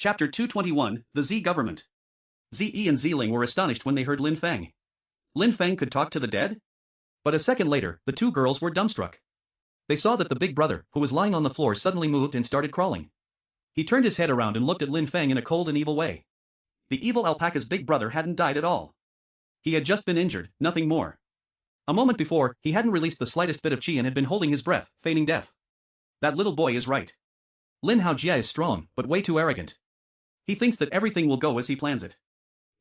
Chapter 221, The Z Government. Ze and Ziling were astonished when they heard Lin Feng. Lin Feng could talk to the dead? But a second later, the two girls were dumbstruck. They saw that the big brother, who was lying on the floor, suddenly moved and started crawling. He turned his head around and looked at Lin Feng in a cold and evil way. The evil alpaca's big brother hadn't died at all. He had just been injured, nothing more. A moment before, he hadn't released the slightest bit of chi and had been holding his breath, feigning death. That little boy is right. Lin Haojia is strong, but way too arrogant. He thinks that everything will go as he plans it.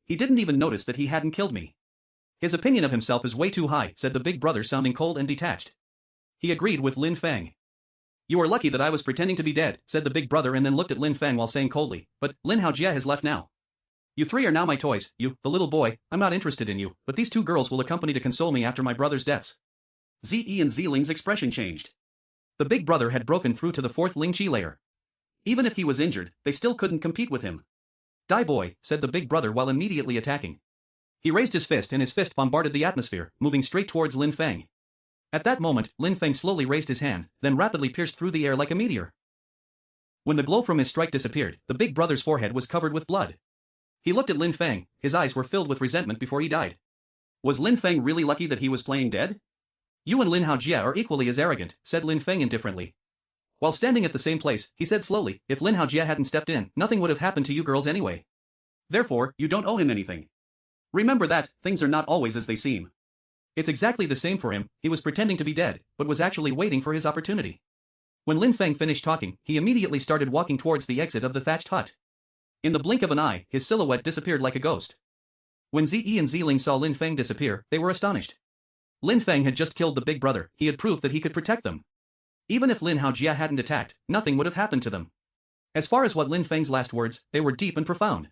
He didn't even notice that he hadn't killed me. His opinion of himself is way too high, said the big brother, sounding cold and detached. He agreed with Lin Feng. You are lucky that I was pretending to be dead, said the big brother, and then looked at Lin Feng while saying coldly, but Lin Haojia has left now. You three are now my toys, you, the little boy, I'm not interested in you, but these two girls will accompany to console me after my brother's deaths. Ze and Ziling's expression changed. The big brother had broken through to the fourth Ling Chi layer. Even if he was injured, they still couldn't compete with him. Die boy, said the big brother while immediately attacking. He raised his fist and his fist bombarded the atmosphere, moving straight towards Lin Feng. At that moment, Lin Feng slowly raised his hand, then rapidly pierced through the air like a meteor. When the glow from his strike disappeared, the big brother's forehead was covered with blood. He looked at Lin Feng, his eyes were filled with resentment before he died. Was Lin Feng really lucky that he was playing dead? You and Lin Haojia are equally as arrogant, said Lin Feng indifferently. While standing at the same place, he said slowly, if Lin Haojia hadn't stepped in, nothing would have happened to you girls anyway. Therefore, you don't owe him anything. Remember that, things are not always as they seem. It's exactly the same for him, he was pretending to be dead, but was actually waiting for his opportunity. When Lin Feng finished talking, he immediately started walking towards the exit of the thatched hut. In the blink of an eye, his silhouette disappeared like a ghost. When Ze and Ziling saw Lin Feng disappear, they were astonished. Lin Feng had just killed the big brother, he had proved that he could protect them. Even if Lin Haojia hadn't attacked, nothing would have happened to them. As far as what Lin Feng's last words, they were deep and profound.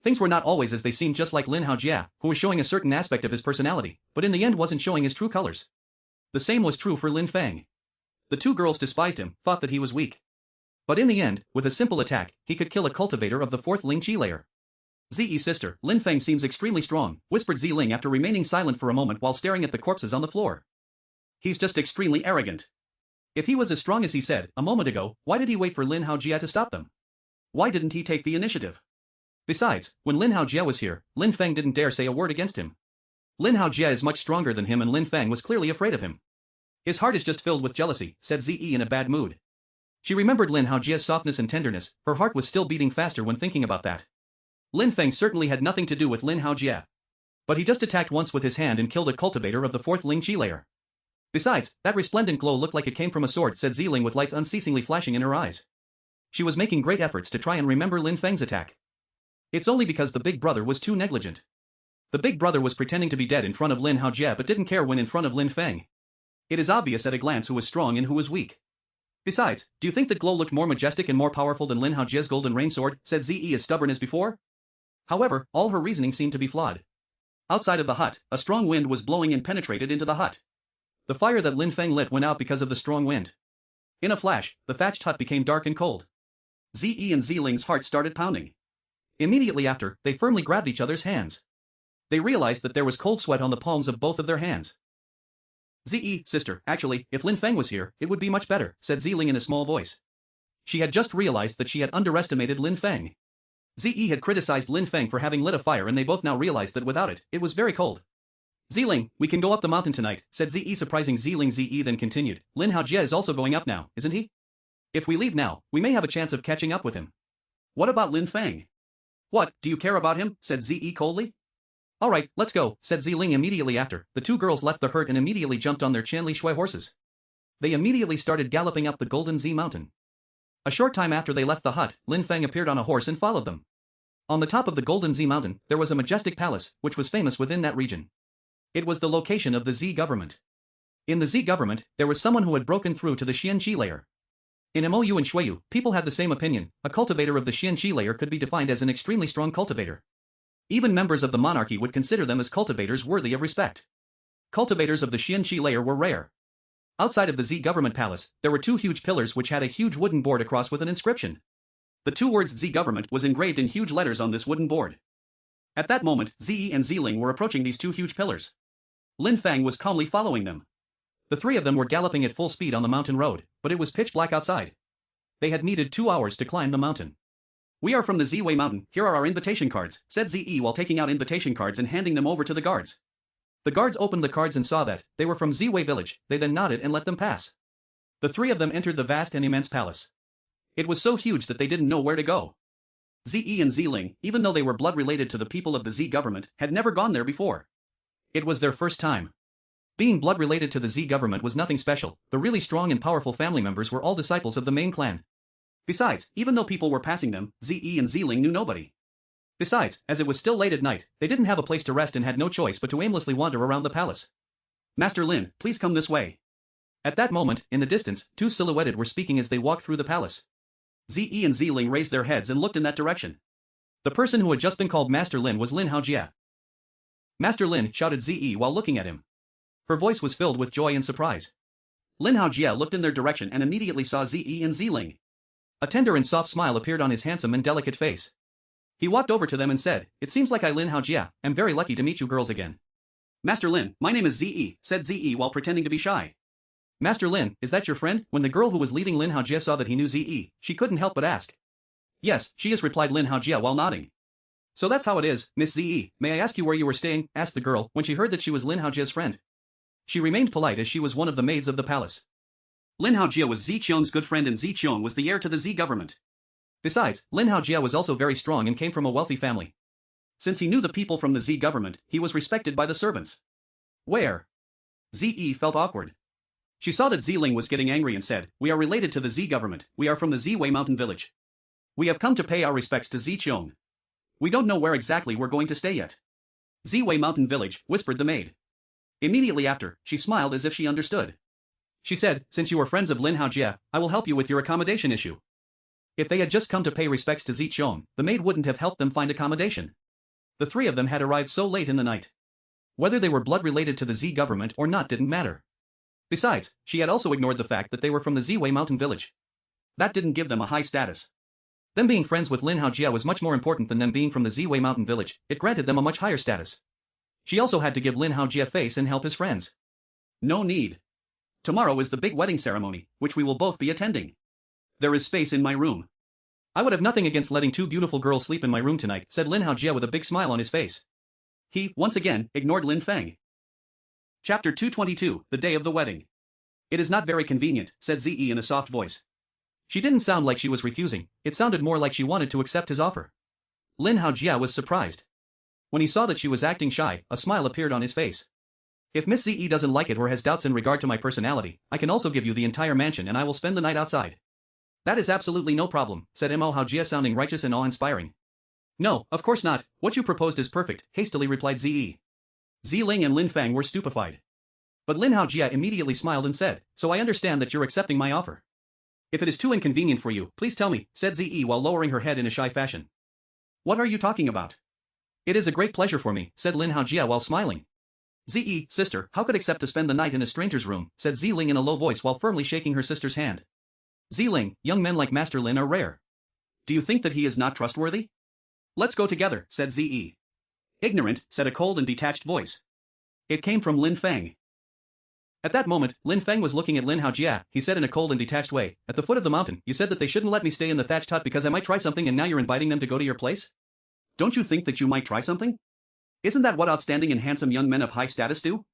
Things were not always as they seemed, just like Lin Haojia, who was showing a certain aspect of his personality, but in the end wasn't showing his true colors. The same was true for Lin Feng. The two girls despised him, thought that he was weak. But in the end, with a simple attack, he could kill a cultivator of the fourth Ling Chi layer. Zi's sister, Lin Feng seems extremely strong, whispered Ziling after remaining silent for a moment while staring at the corpses on the floor. He's just extremely arrogant. If he was as strong as he said a moment ago, why did he wait for Lin Haojia to stop them? Why didn't he take the initiative? Besides, when Lin Haojia was here, Lin Feng didn't dare say a word against him. Lin Haojia is much stronger than him and Lin Feng was clearly afraid of him. His heart is just filled with jealousy, said Ze in a bad mood. She remembered Lin Haojia's softness and tenderness, her heart was still beating faster when thinking about that. Lin Feng certainly had nothing to do with Lin Haojia. But he just attacked once with his hand and killed a cultivator of the fourth Ling Chi layer. Besides, that resplendent glow looked like it came from a sword, said Ziling with lights unceasingly flashing in her eyes. She was making great efforts to try and remember Lin Feng's attack. It's only because the big brother was too negligent. The big brother was pretending to be dead in front of Lin Haojia but didn't care when in front of Lin Feng. It is obvious at a glance who was strong and who was weak. Besides, do you think the glow looked more majestic and more powerful than Lin Haojia's golden rain sword, said Ze as stubborn as before? However, all her reasoning seemed to be flawed. Outside of the hut, a strong wind was blowing and penetrated into the hut. The fire that Lin Feng lit went out because of the strong wind. In a flash, the thatched hut became dark and cold. Ze and Ziling's heart started pounding. Immediately after, they firmly grabbed each other's hands. They realized that there was cold sweat on the palms of both of their hands. Ze, sister, actually, if Lin Feng was here, it would be much better, said Ziling in a small voice. She had just realized that she had underestimated Lin Feng. Ze had criticized Lin Feng for having lit a fire and they both now realized that without it, it was very cold. Ziling, we can go up the mountain tonight, said Ze surprising Ziling. Ze then continued, Lin Haojia is also going up now, isn't he? If we leave now, we may have a chance of catching up with him. What about Lin Feng? What, do you care about him, said Ze coldly. Alright, let's go, said Ziling immediately after. The two girls left the herd and immediately jumped on their Chanli Shui horses. They immediately started galloping up the Golden Z mountain. A short time after they left the hut, Lin Feng appeared on a horse and followed them. On the top of the Golden Z mountain, there was a majestic palace, which was famous within that region. It was the location of the Z government. In the Z government, there was someone who had broken through to the Xian Qi layer. In Mou and Shuiyu, people had the same opinion, a cultivator of the Xian Qi layer could be defined as an extremely strong cultivator. Even members of the monarchy would consider them as cultivators worthy of respect. Cultivators of the Xian Qi layer were rare. Outside of the Z government palace, there were two huge pillars which had a huge wooden board across with an inscription. The two words Z government was engraved in huge letters on this wooden board. At that moment, Ze and Ziling were approaching these two huge pillars. Lin Feng was calmly following them. The three of them were galloping at full speed on the mountain road, but it was pitch black outside. They had needed 2 hours to climb the mountain. We are from the Ziwei Mountain, here are our invitation cards, said Zi while taking out invitation cards and handing them over to the guards. The guards opened the cards and saw that they were from Ziwei village, they then nodded and let them pass. The three of them entered the vast and immense palace. It was so huge that they didn't know where to go. Zi and Ziling, even though they were blood related to the people of the Z government, had never gone there before. It was their first time. Being blood related to the Z government was nothing special, the really strong and powerful family members were all disciples of the main clan. Besides, even though people were passing them, Zi and Ziling knew nobody. Besides, as it was still late at night, they didn't have a place to rest and had no choice but to aimlessly wander around the palace. Master Lin, please come this way. At that moment, in the distance, two silhouetted were speaking as they walked through the palace. Zi and Ziling raised their heads and looked in that direction. The person who had just been called Master Lin was Lin Haojia. Master Lin, shouted Zi while looking at him. Her voice was filled with joy and surprise. Lin Haojia looked in their direction and immediately saw Zi and Ziling. A tender and soft smile appeared on his handsome and delicate face. He walked over to them and said, "It seems like I Lin Haojia, am very lucky to meet you girls again." "Master Lin, my name is Zi," said Zi while pretending to be shy. "Master Lin, is that your friend?" When the girl who was leading Lin Haojia saw that he knew Zi, she couldn't help but ask. "Yes, she is," replied Lin Haojia while nodding. "So that's how it is, Miss Zi, may I ask you where you were staying?" asked the girl when she heard that she was Lin Haojia's friend. She remained polite as she was one of the maids of the palace. Lin Haojia was Zi Qiong's good friend and Zi Qiong was the heir to the Z government. Besides, Lin Haojia was also very strong and came from a wealthy family. Since he knew the people from the Z government, he was respected by the servants. "Where?" Zi felt awkward. She saw that Ziling was getting angry and said, "We are related to the Z government, we are from the Ziwei Mountain village. We have come to pay our respects to Zi Qiong. We don't know where exactly we're going to stay yet." "Ziwei Mountain village," whispered the maid. Immediately after, she smiled as if she understood. She said, "Since you are friends of Lin Haojia, I will help you with your accommodation issue." If they had just come to pay respects to Zi Qiong, the maid wouldn't have helped them find accommodation. The three of them had arrived so late in the night. Whether they were blood related to the Z government or not didn't matter. Besides, she had also ignored the fact that they were from the Ziwei Mountain village. That didn't give them a high status. Them being friends with Lin Haojia was much more important than them being from the Ziwei Mountain village, it granted them a much higher status. She also had to give Lin Haojia face and help his friends. "No need. Tomorrow is the big wedding ceremony, which we will both be attending. There is space in my room." "I would have nothing against letting two beautiful girls sleep in my room tonight," said Lin Haojia with a big smile on his face. He, once again, ignored Lin Feng. Chapter 222, The Day of the Wedding. "It is not very convenient," said Zi in a soft voice. She didn't sound like she was refusing, it sounded more like she wanted to accept his offer. Lin Haojia was surprised. When he saw that she was acting shy, a smile appeared on his face. "If Miss Zi doesn't like it or has doubts in regard to my personality, I can also give you the entire mansion and I will spend the night outside." "That is absolutely no problem," said Mo Haojia sounding righteous and awe-inspiring. "No, of course not, what you proposed is perfect," hastily replied Zi. Ziling and Lin Feng were stupefied. But Lin Haojia immediately smiled and said, "So I understand that you're accepting my offer. If it is too inconvenient for you, please tell me," said Zi while lowering her head in a shy fashion. "What are you talking about?" "It is a great pleasure for me," said Lin Haojia while smiling. "Zi, sister, how could accept to spend the night in a stranger's room," said Ziling in a low voice while firmly shaking her sister's hand. "Ziling, young men like Master Lin are rare. Do you think that he is not trustworthy?" "Let's go together," said Zi. "Ignorant," said a cold and detached voice. It came from Lin Feng. At that moment, Lin Feng was looking at Lin Haojia. He said in a cold and detached way, "At the foot of the mountain, you said that they shouldn't let me stay in the thatched hut because I might try something and now you're inviting them to go to your place? Don't you think that you might try something? Isn't that what outstanding and handsome young men of high status do?"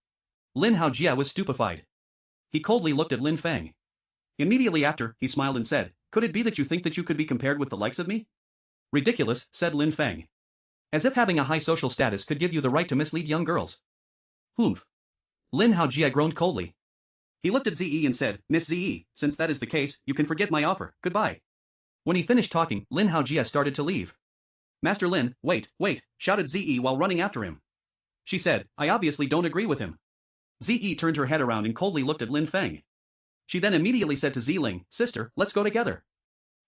Lin Haojia was stupefied. He coldly looked at Lin Feng. Immediately after, he smiled and said, "Could it be that you think that you could be compared with the likes of me?" "Ridiculous," said Lin Feng. "As if having a high social status could give you the right to mislead young girls." "Humph." Lin Haojia groaned coldly. He looked at Zi and said, "Miss Zi, since that is the case, you can forget my offer, goodbye." When he finished talking, Lin Haojia started to leave. "Master Lin, wait, wait," shouted Zi while running after him. She said, "I obviously don't agree with him." Zi turned her head around and coldly looked at Lin Feng. She then immediately said to Ziling, "Sister, let's go together."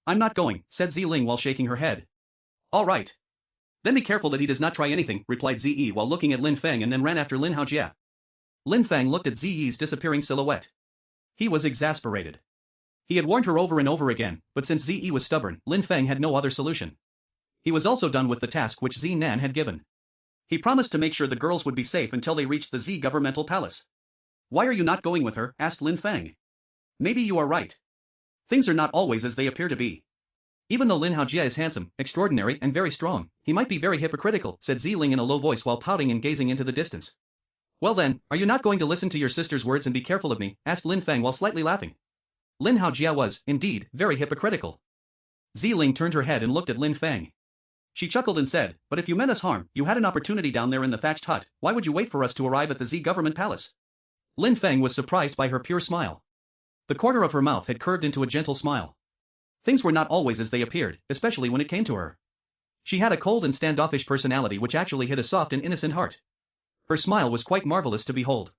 "I'm not going," said Ziling while shaking her head. "All right. Then be careful that he does not try anything," replied Zi while looking at Lin Feng and then ran after Lin Haojia. Lin Feng looked at Zi's disappearing silhouette. He was exasperated. He had warned her over and over again, but since Zi was stubborn, Lin Feng had no other solution. He was also done with the task which Zi Nan had given. He promised to make sure the girls would be safe until they reached the Z governmental palace. "Why are you not going with her?" asked Lin Feng. "Maybe you are right. Things are not always as they appear to be. Even though Lin Haojie is handsome, extraordinary, and very strong, he might be very hypocritical, said Ziling in a low voice while pouting and gazing into the distance. Well then, are you not going to listen to your sister's words and be careful of me? Asked Lin Feng while slightly laughing. Lin Haojie was, indeed, very hypocritical. Ziling turned her head and looked at Lin Feng. She chuckled and said, but if you meant us harm, you had an opportunity down there in the thatched hut, why would you wait for us to arrive at the Z government palace? Lin Feng was surprised by her pure smile. The corner of her mouth had curved into a gentle smile. Things were not always as they appeared, especially when it came to her. She had a cold and standoffish personality which actually hid a soft and innocent heart. Her smile was quite marvelous to behold.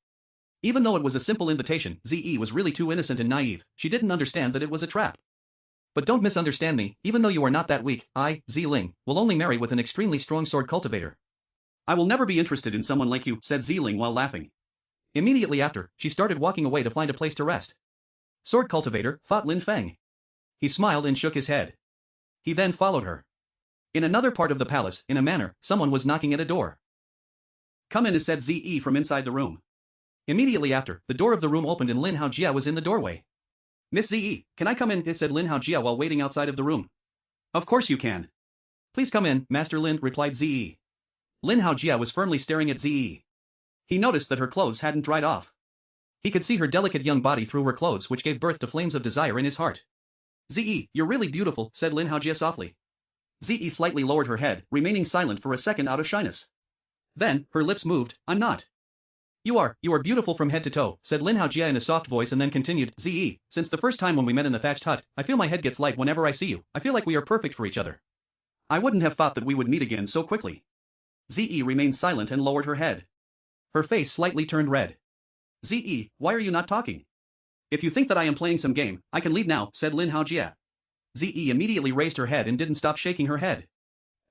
Even though it was a simple invitation, Ze was really too innocent and naive, she didn't understand that it was a trap. But don't misunderstand me, even though you are not that weak, I, Ziling, will only marry with an extremely strong sword cultivator. I will never be interested in someone like you, said Ziling while laughing. Immediately after, she started walking away to find a place to rest. Sword cultivator, thought Lin Feng. He smiled and shook his head. He then followed her. In another part of the palace, in a manner, someone was knocking at a door. Come in, said Ze from inside the room. Immediately after, the door of the room opened and Lin Haojie was in the doorway. Miss Ze, can I come in? Said Lin Haojie while waiting outside of the room. Of course you can. Please come in, Master Lin, replied Ze. Lin Haojie was firmly staring at Ze. He noticed that her clothes hadn't dried off. He could see her delicate young body through her clothes which gave birth to flames of desire in his heart. Ze, you're really beautiful, said Lin Haojie softly. Ze slightly lowered her head, remaining silent for a second out of shyness. Then, her lips moved, I'm not. You are beautiful from head to toe, said Lin Haojie in a soft voice and then continued, Ze, since the first time when we met in the thatched hut, I feel my head gets light whenever I see you, I feel like we are perfect for each other. I wouldn't have thought that we would meet again so quickly. Ze remained silent and lowered her head. Her face slightly turned red. Ze, why are you not talking? If you think that I am playing some game, I can leave now, said Lin Haojie. Ze immediately raised her head and didn't stop shaking her head.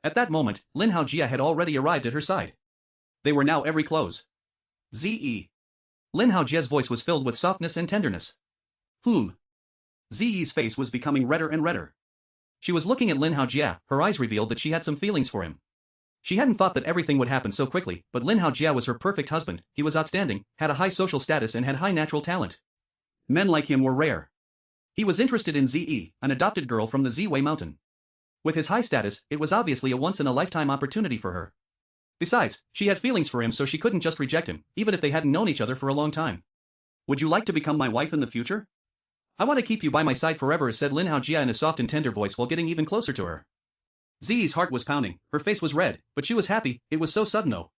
At that moment, Lin Haojie had already arrived at her side. They were now every close. Ze. Lin Haojie's voice was filled with softness and tenderness. Ze's face was becoming redder and redder. She was looking at Lin Haojie, her eyes revealed that she had some feelings for him. She hadn't thought that everything would happen so quickly, but Lin Haojie was her perfect husband, he was outstanding, had a high social status and had high natural talent. Men like him were rare. He was interested in Ze, an adopted girl from the Ziwei mountain. With his high status, it was obviously a once-in-a-lifetime opportunity for her. Besides, she had feelings for him so she couldn't just reject him, even if they hadn't known each other for a long time. Would you like to become my wife in the future? I want to keep you by my side forever, said Lin Haojie in a soft and tender voice while getting even closer to her. Ze's heart was pounding, her face was red, but she was happy, it was so sudden though.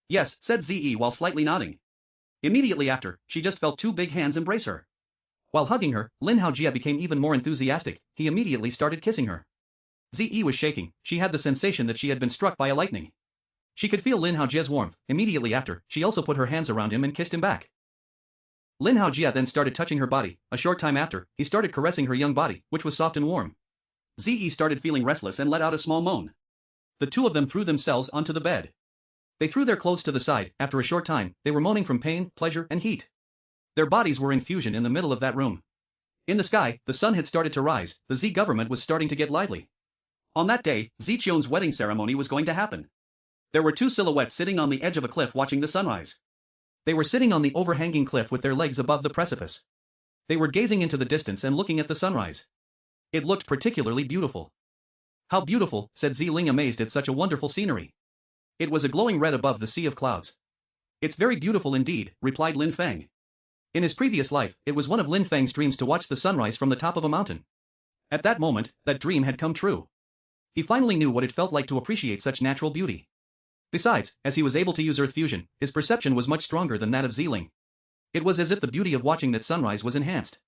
Yes, said Ze while slightly nodding. Immediately after, she just felt two big hands embrace her. While hugging her, Lin Haojie became even more enthusiastic, he immediately started kissing her. Ze was shaking, she had the sensation that she had been struck by a lightning. She could feel Lin Haojie's warmth, immediately after, she also put her hands around him and kissed him back. Lin Haojie then started touching her body, a short time after, he started caressing her young body, which was soft and warm. Ze started feeling restless and let out a small moan. The two of them threw themselves onto the bed. They threw their clothes to the side, after a short time, they were moaning from pain, pleasure, and heat. Their bodies were in fusion in the middle of that room. In the sky, the sun had started to rise, the Z government was starting to get lively. On that day, Zichion's wedding ceremony was going to happen. There were two silhouettes sitting on the edge of a cliff watching the sunrise. They were sitting on the overhanging cliff with their legs above the precipice. They were gazing into the distance and looking at the sunrise. It looked particularly beautiful. How beautiful, said Ziling amazed at such a wonderful scenery. It was a glowing red above the sea of clouds. It's very beautiful indeed, replied Lin Feng. In his previous life, it was one of Lin Feng's dreams to watch the sunrise from the top of a mountain. At that moment, that dream had come true. He finally knew what it felt like to appreciate such natural beauty. Besides, as he was able to use earth fusion, his perception was much stronger than that of Ziling. It was as if the beauty of watching that sunrise was enhanced.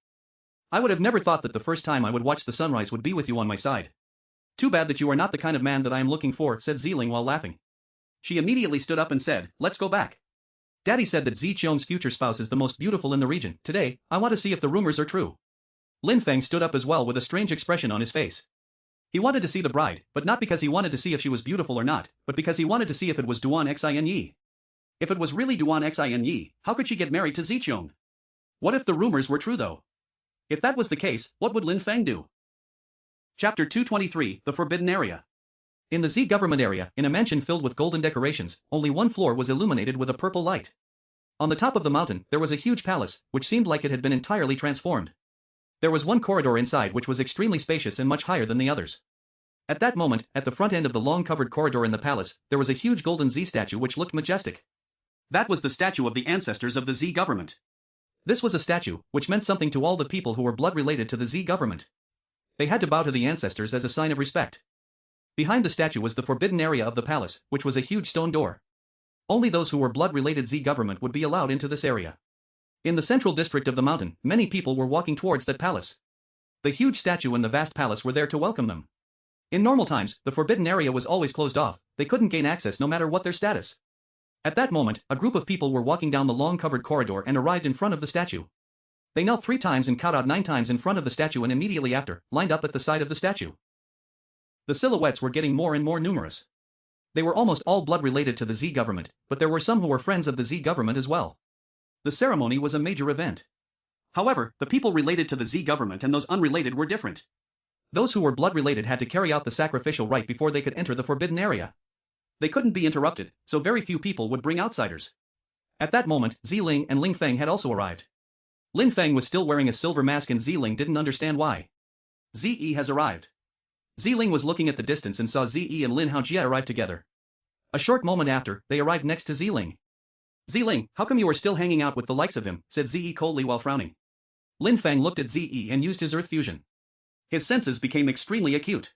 I would have never thought that the first time I would watch the sunrise would be with you on my side. Too bad that you are not the kind of man that I am looking for, said Ziling while laughing. She immediately stood up and said, let's go back. Daddy said that Zichion's future spouse is the most beautiful in the region. Today, I want to see if the rumors are true. Lin Feng stood up as well with a strange expression on his face. He wanted to see the bride, but not because he wanted to see if she was beautiful or not, but because he wanted to see if it was Duan Xin Yi. If it was really Duan Xin Yi, how could she get married to Zichion? What if the rumors were true though? If that was the case, what would Lin Feng do? Chapter 223, The Forbidden Area. In the Z government area, in a mansion filled with golden decorations, only one floor was illuminated with a purple light. On the top of the mountain, there was a huge palace, which seemed like it had been entirely transformed. There was one corridor inside which was extremely spacious and much higher than the others. At that moment, at the front end of the long covered corridor in the palace, there was a huge golden Z statue which looked majestic. That was the statue of the ancestors of the Z government. This was a statue, which meant something to all the people who were blood related to the Z government. They had to bow to the ancestors as a sign of respect. Behind the statue was the forbidden area of the palace, which was a huge stone door. Only those who were blood-related Z government would be allowed into this area. In the central district of the mountain, many people were walking towards that palace. The huge statue and the vast palace were there to welcome them. In normal times, the forbidden area was always closed off, they couldn't gain access no matter what their status. At that moment, a group of people were walking down the long covered corridor and arrived in front of the statue. They knelt 3 times and kowtowed 9 times in front of the statue and immediately after, lined up at the side of the statue. The silhouettes were getting more and more numerous. They were almost all blood related to the Z government, but there were some who were friends of the Z government as well. The ceremony was a major event. However, the people related to the Z government and those unrelated were different. Those who were blood related had to carry out the sacrificial rite before they could enter the forbidden area. They couldn't be interrupted, so very few people would bring outsiders. At that moment, Ziling and Lin Feng had also arrived. Lin Feng was still wearing a silver mask and Ziling didn't understand why. Ze has arrived. Ziling was looking at the distance and saw Ze and Lin Haojie arrive together. A short moment after, they arrived next to Ziling. Ziling, how come you are still hanging out with the likes of him, said Ze coldly while frowning. Lin Feng looked at Ze and used his earth fusion. His senses became extremely acute.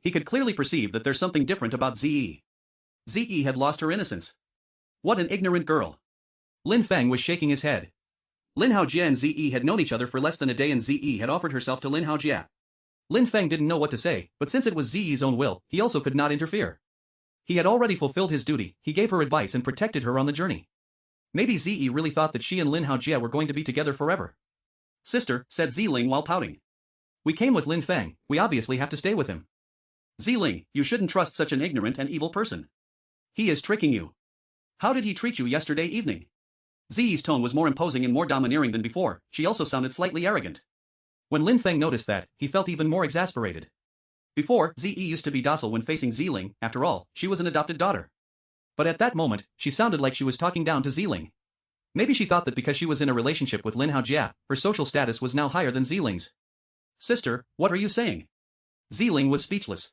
He could clearly perceive that there's something different about Ze. Ze had lost her innocence. What an ignorant girl. Lin Feng was shaking his head. Lin Haojie and Ze had known each other for less than a day and Ze had offered herself to Lin Haojie. Lin Feng didn't know what to say, but since it was Ze's own will, he also could not interfere. He had already fulfilled his duty, he gave her advice and protected her on the journey. Maybe Ze really thought that she and Lin Haojie were going to be together forever. Sister, said Ziling while pouting. We came with Lin Feng, we obviously have to stay with him. Ziling, you shouldn't trust such an ignorant and evil person. He is tricking you. How did he treat you yesterday evening? Ze's tone was more imposing and more domineering than before, she also sounded slightly arrogant. When Lin Feng noticed that, he felt even more exasperated. Before, Ze used to be docile when facing Ziling, after all, she was an adopted daughter. But at that moment, she sounded like she was talking down to Ziling. Maybe she thought that because she was in a relationship with Lin Haojie, her social status was now higher than Ziling's. Sister, what are you saying? Ziling was speechless.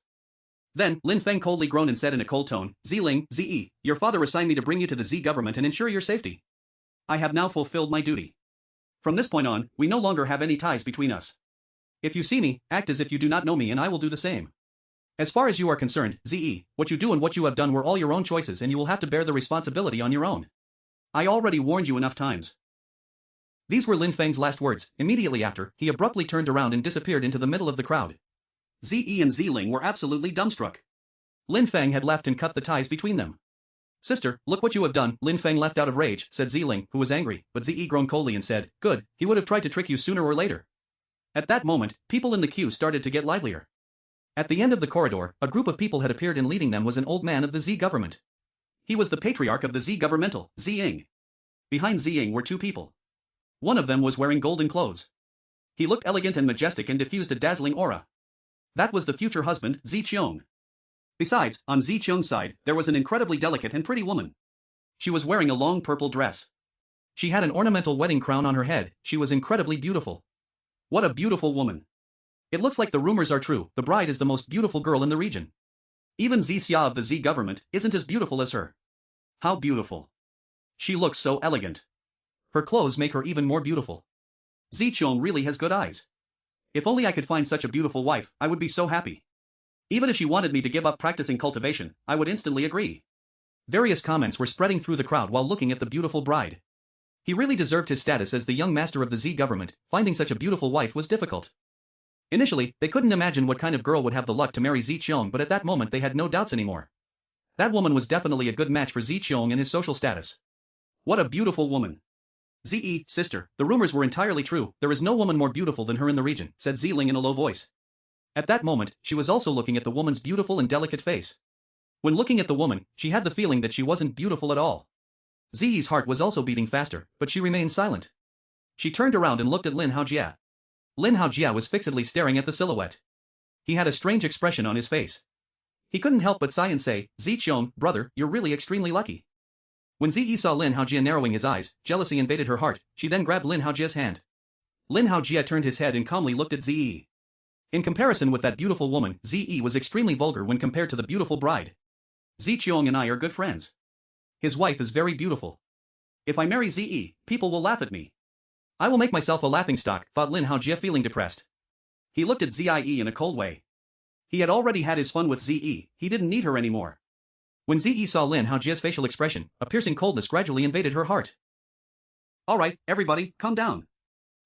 Then, Lin Feng coldly groaned and said in a cold tone, Ziling, Ze, your father assigned me to bring you to the Z government and ensure your safety. I have now fulfilled my duty. From this point on, we no longer have any ties between us. If you see me, act as if you do not know me and I will do the same. As far as you are concerned, Ze, what you do and what you have done were all your own choices and you will have to bear the responsibility on your own. I already warned you enough times. These were Lin Feng's last words. Immediately after, he abruptly turned around and disappeared into the middle of the crowd. Ze and Ziling were absolutely dumbstruck. Lin Feng had left and cut the ties between them. Sister, look what you have done. Lin Feng left out of rage, said Ziling, who was angry, but Ze groaned coldly and said, good, he would have tried to trick you sooner or later. At that moment, people in the queue started to get livelier. At the end of the corridor, a group of people had appeared and leading them was an old man of the Z government. He was the patriarch of the Z governmental, Ziying. Behind Ziying were 2 people. One of them was wearing golden clothes. He looked elegant and majestic and diffused a dazzling aura. That was the future husband, Zi Qiong. Besides, on Zi Qiong's side, there was an incredibly delicate and pretty woman. She was wearing a long purple dress. She had an ornamental wedding crown on her head, she was incredibly beautiful. What a beautiful woman. It looks like the rumors are true, the bride is the most beautiful girl in the region. Even Zi Xia of the Z government isn't as beautiful as her. How beautiful. She looks so elegant. Her clothes make her even more beautiful. Zi Qiong really has good eyes. If only I could find such a beautiful wife, I would be so happy. Even if she wanted me to give up practicing cultivation, I would instantly agree. Various comments were spreading through the crowd while looking at the beautiful bride. He really deserved his status as the young master of the Z government, finding such a beautiful wife was difficult. Initially, they couldn't imagine what kind of girl would have the luck to marry Zi Qiong, but at that moment they had no doubts anymore. That woman was definitely a good match for Zi Qiong and his social status. What a beautiful woman. Ze, sister, the rumors were entirely true, there is no woman more beautiful than her in the region, said Ziling in a low voice. At that moment, she was also looking at the woman's beautiful and delicate face. When looking at the woman, she had the feeling that she wasn't beautiful at all. Zi's heart was also beating faster, but she remained silent. She turned around and looked at Lin Haojie. Lin Haojie was fixedly staring at the silhouette. He had a strange expression on his face. He couldn't help but sigh and say, Zi Qiong, brother, you're really extremely lucky. When Zi saw Lin Haojie narrowing his eyes, jealousy invaded her heart, she then grabbed Lin Haojie's hand. Lin Haojie turned his head and calmly looked at Zi. In comparison with that beautiful woman, Zi was extremely vulgar when compared to the beautiful bride. Ziqiong and I are good friends. His wife is very beautiful. If I marry Zi, people will laugh at me. I will make myself a laughingstock, thought Lin Haojie feeling depressed. He looked at Zi in a cold way. He had already had his fun with Zi, he didn't need her anymore. When Zi saw Lin Haojie's facial expression, a piercing coldness gradually invaded her heart. Alright, everybody, calm down.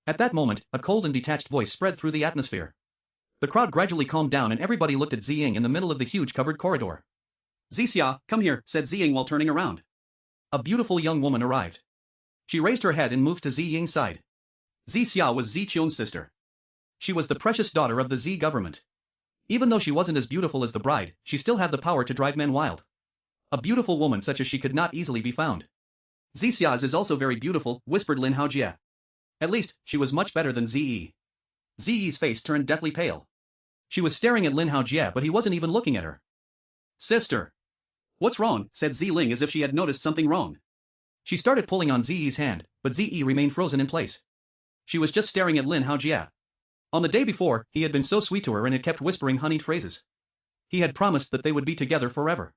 At that moment, a cold and detached voice spread through the atmosphere. The crowd gradually calmed down and everybody looked at Ziying in the middle of the huge covered corridor. Zixia, come here, said Ziying while turning around. A beautiful young woman arrived. She raised her head and moved to Ziying's side. Zixia was Ziqiong's sister. She was the precious daughter of the Z government. Even though she wasn't as beautiful as the bride, she still had the power to drive men wild. A beautiful woman such as she could not easily be found. Zixia is also very beautiful, whispered Lin Haojie. At least, she was much better than Ziyi. Ziyi's face turned deathly pale. She was staring at Lin Haojie but he wasn't even looking at her. Sister. What's wrong, said Ziling as if she had noticed something wrong. She started pulling on Ziyi's hand, but Ziyi remained frozen in place. She was just staring at Lin Haojie. On the day before, he had been so sweet to her and had kept whispering honeyed phrases. He had promised that they would be together forever.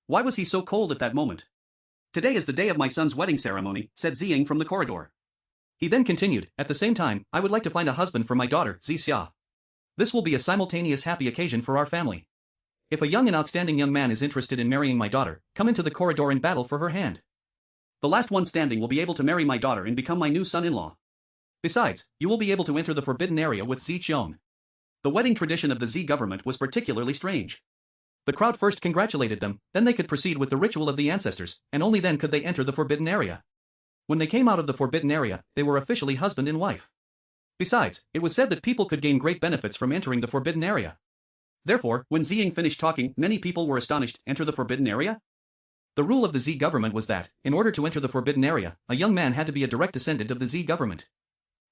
Why was he so cold at that moment? Today is the day of my son's wedding ceremony, said Ziying from the corridor. He then continued, at the same time, I would like to find a husband for my daughter, Zixia. This will be a simultaneous happy occasion for our family. If a young and outstanding young man is interested in marrying my daughter, come into the corridor and battle for her hand. The last one standing will be able to marry my daughter and become my new son-in-law. Besides, you will be able to enter the forbidden area with Ziqiong. The wedding tradition of the Z government was particularly strange. The crowd first congratulated them, then they could proceed with the ritual of the ancestors, and only then could they enter the forbidden area. When they came out of the forbidden area, they were officially husband and wife. Besides, it was said that people could gain great benefits from entering the forbidden area. Therefore, when Ziying finished talking, many people were astonished. Enter the forbidden area? The rule of the Z government was that, in order to enter the forbidden area, a young man had to be a direct descendant of the Z government.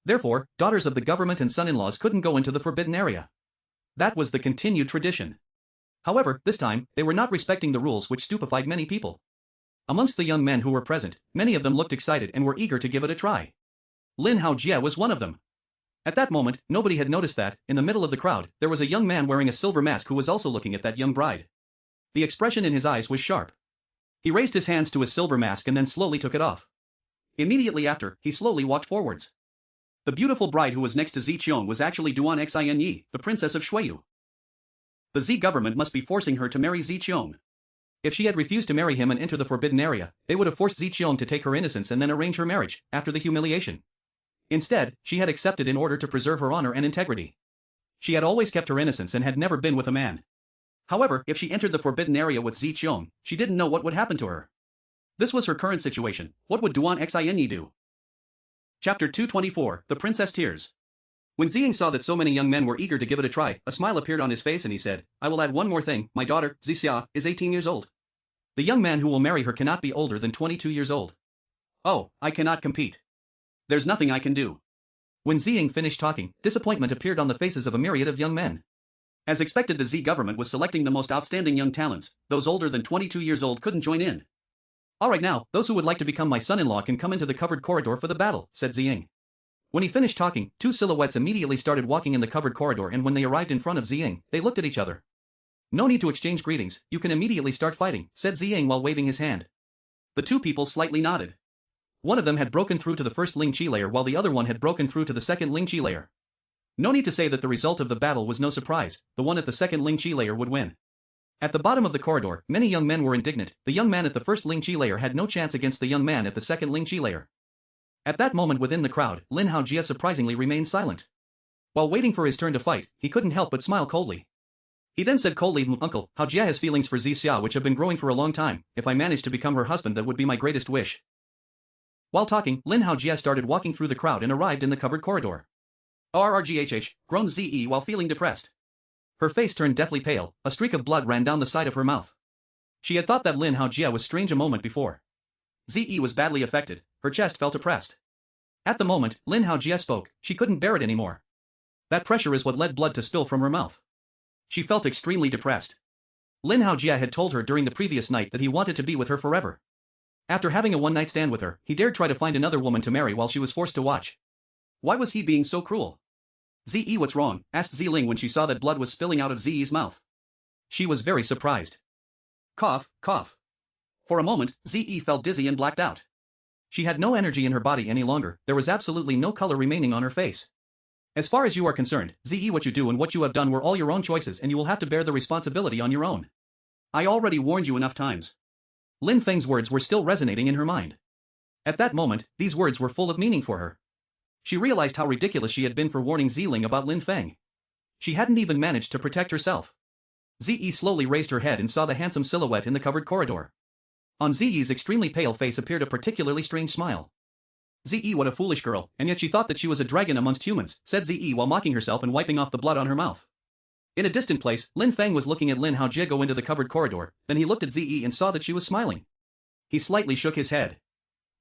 Therefore, daughters of the government and son-in-laws couldn't go into the forbidden area. That was the continued tradition. However, this time, they were not respecting the rules which stupefied many people. Amongst the young men who were present, many of them looked excited and were eager to give it a try. Lin Haojie was one of them. At that moment, nobody had noticed that, in the middle of the crowd, there was a young man wearing a silver mask who was also looking at that young bride. The expression in his eyes was sharp. He raised his hands to his silver mask and then slowly took it off. Immediately after, he slowly walked forwards. The beautiful bride who was next to Ziqiong was actually Duan Xinyi, the princess of Shuiyu. The Z government must be forcing her to marry Ziqiong. If she had refused to marry him and enter the forbidden area, they would have forced Ziqiong to take her innocence and then arrange her marriage, after the humiliation. Instead, she had accepted in order to preserve her honor and integrity. She had always kept her innocence and had never been with a man. However, if she entered the forbidden area with Ziqiong, she didn't know what would happen to her. This was her current situation. What would Duan Xinyi do? Chapter 224, The Princess Tears. When Ziying saw that so many young men were eager to give it a try, a smile appeared on his face and he said, I will add one more thing, my daughter, Zixia, is 18 years old. The young man who will marry her cannot be older than 22 years old. Oh, I cannot compete. There's nothing I can do. When Ziying finished talking, disappointment appeared on the faces of a myriad of young men. As expected, the Z government was selecting the most outstanding young talents. Those older than 22 years old couldn't join in. Alright now, those who would like to become my son-in-law can come into the covered corridor for the battle, said Ziying. When he finished talking, two silhouettes immediately started walking in the covered corridor and when they arrived in front of Ziying, they looked at each other. No need to exchange greetings, you can immediately start fighting, said Ziying while waving his hand. The two people slightly nodded. One of them had broken through to the first Ling Qi layer while the other one had broken through to the second Ling Qi layer. No need to say that the result of the battle was no surprise, the one at the second Ling Qi layer would win. At the bottom of the corridor, many young men were indignant. The young man at the first Ling Qi layer had no chance against the young man at the second Ling Qi layer. At that moment within the crowd, Lin Haojie surprisingly remained silent. While waiting for his turn to fight, he couldn't help but smile coldly. He then said coldly, Uncle, Haojie has feelings for Zixia which have been growing for a long time. If I manage to become her husband, that would be my greatest wish. While talking, Lin Haojie started walking through the crowd and arrived in the covered corridor. RRGHH, groaned Ze while feeling depressed. Her face turned deathly pale, a streak of blood ran down the side of her mouth. She had thought that Lin Haojie was strange a moment before. Ze was badly affected, her chest felt oppressed. At the moment, Lin Haojie spoke, she couldn't bear it anymore. That pressure is what led blood to spill from her mouth. She felt extremely depressed. Lin Haojie had told her during the previous night that he wanted to be with her forever. After having a one-night stand with her, he dared try to find another woman to marry while she was forced to watch. Why was he being so cruel? Zi, what's wrong? Asked Ziling when she saw that blood was spilling out of Zi's mouth. She was very surprised. Cough, cough. For a moment, Zi felt dizzy and blacked out. She had no energy in her body any longer, there was absolutely no color remaining on her face. As far as you are concerned, Zi, what you do and what you have done were all your own choices and you will have to bear the responsibility on your own. I already warned you enough times. Lin Feng's words were still resonating in her mind. At that moment, these words were full of meaning for her. She realized how ridiculous she had been for warning Ziling about Lin Feng. She hadn't even managed to protect herself. Zi slowly raised her head and saw the handsome silhouette in the covered corridor. On Zi's extremely pale face appeared a particularly strange smile. Zi, what a foolish girl, and yet she thought that she was a dragon amongst humans, said Zi while mocking herself and wiping off the blood on her mouth. In a distant place, Lin Feng was looking at Lin Haojie go into the covered corridor, then he looked at Zi and saw that she was smiling. He slightly shook his head.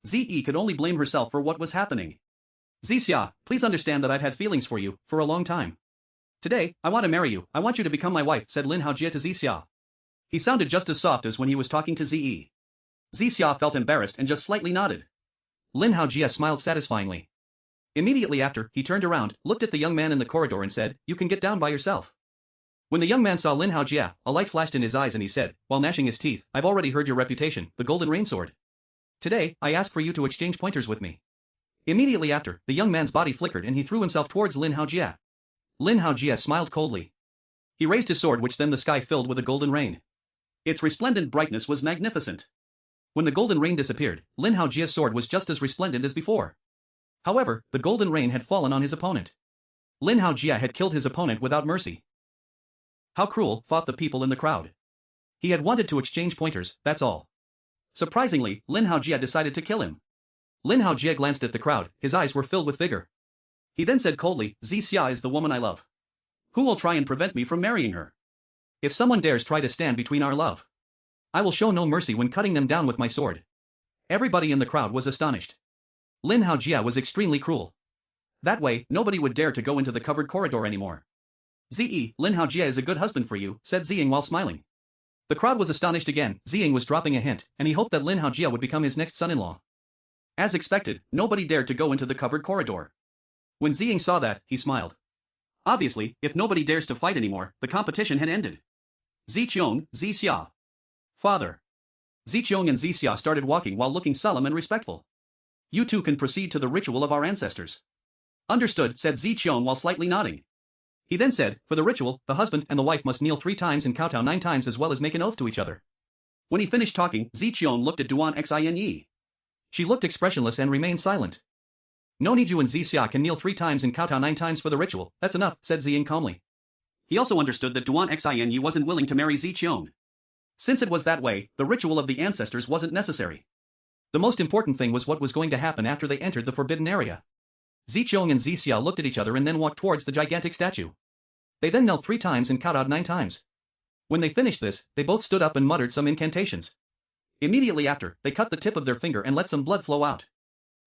Zi could only blame herself for what was happening. Zixia, please understand that I've had feelings for you, for a long time. Today, I want to marry you, I want you to become my wife, said Lin Haojie to Zixia. He sounded just as soft as when he was talking to Zi. Zixia felt embarrassed and just slightly nodded. Lin Haojie smiled satisfyingly. Immediately after, he turned around, looked at the young man in the corridor and said, you can get down by yourself. When the young man saw Lin Haojie, a light flashed in his eyes and he said, while gnashing his teeth, I've already heard your reputation, the Golden Rain Sword. Today, I ask for you to exchange pointers with me. Immediately after, the young man's body flickered and he threw himself towards Lin Haojie. Lin Haojie smiled coldly. He raised his sword which then the sky filled with a golden rain. Its resplendent brightness was magnificent. When the golden rain disappeared, Lin Haojie's sword was just as resplendent as before. However, the golden rain had fallen on his opponent. Lin Haojie had killed his opponent without mercy. How cruel, thought the people in the crowd. He had wanted to exchange pointers, that's all. Surprisingly, Lin Haojie decided to kill him. Lin Haojie glanced at the crowd, his eyes were filled with vigor. He then said coldly, Zixia is the woman I love. Who will try and prevent me from marrying her? If someone dares try to stand between our love, I will show no mercy when cutting them down with my sword. Everybody in the crowd was astonished. Lin Haojie was extremely cruel. That way, nobody would dare to go into the covered corridor anymore. Zi, Lin Haojie is a good husband for you, said Ziying while smiling. The crowd was astonished again, Ziying was dropping a hint, and he hoped that Lin Haojie would become his next son-in-law. As expected, nobody dared to go into the covered corridor. When Ziying saw that, he smiled. Obviously, if nobody dares to fight anymore, the competition had ended. Ziqiong, Zixia. Father. Ziqiong and Zixia started walking while looking solemn and respectful. You two can proceed to the ritual of our ancestors. Understood, said Ziqiong while slightly nodding. He then said, for the ritual, the husband and the wife must kneel 3 times and kowtow 9 times as well as make an oath to each other. When he finished talking, Ziqiong looked at Duan Xin. She looked expressionless and remained silent. No need, you and Zixia can kneel 3 times and kowtow 9 times for the ritual, that's enough, said Ziying calmly. He also understood that Duan Xin wasn't willing to marry Ziqiong. Since it was that way, the ritual of the ancestors wasn't necessary. The most important thing was what was going to happen after they entered the forbidden area. Ziqiong and Zixia looked at each other and then walked towards the gigantic statue. They then knelt 3 times and kowtowed 9 times. When they finished this, they both stood up and muttered some incantations. Immediately after, they cut the tip of their finger and let some blood flow out.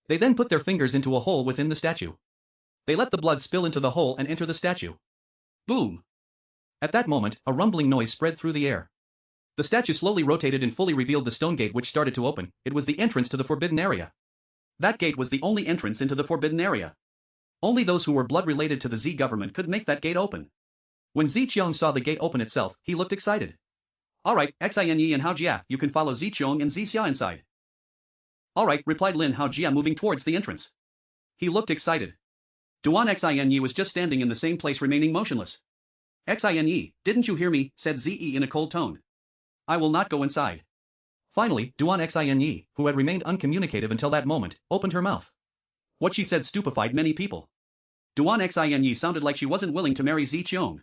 They then put their fingers into a hole within the statue. They let the blood spill into the hole and enter the statue. Boom! At that moment, a rumbling noise spread through the air. The statue slowly rotated and fully revealed the stone gate which started to open. It was the entrance to the forbidden area. That gate was the only entrance into the forbidden area. Only those who were blood related to the Z government could make that gate open. When Ziqiong saw the gate open itself, he looked excited. Alright, Xine and Haojie, you can follow Ziqiong and Zixia inside. Alright, replied Lin Haojie moving towards the entrance. He looked excited. Duan Xine was just standing in the same place remaining motionless. Xine, didn't you hear me, said Zi in a cold tone. I will not go inside. Finally, Duan Xin, who had remained uncommunicative until that moment, opened her mouth. What she said stupefied many people. Duan Xin sounded like she wasn't willing to marry Ziqiong.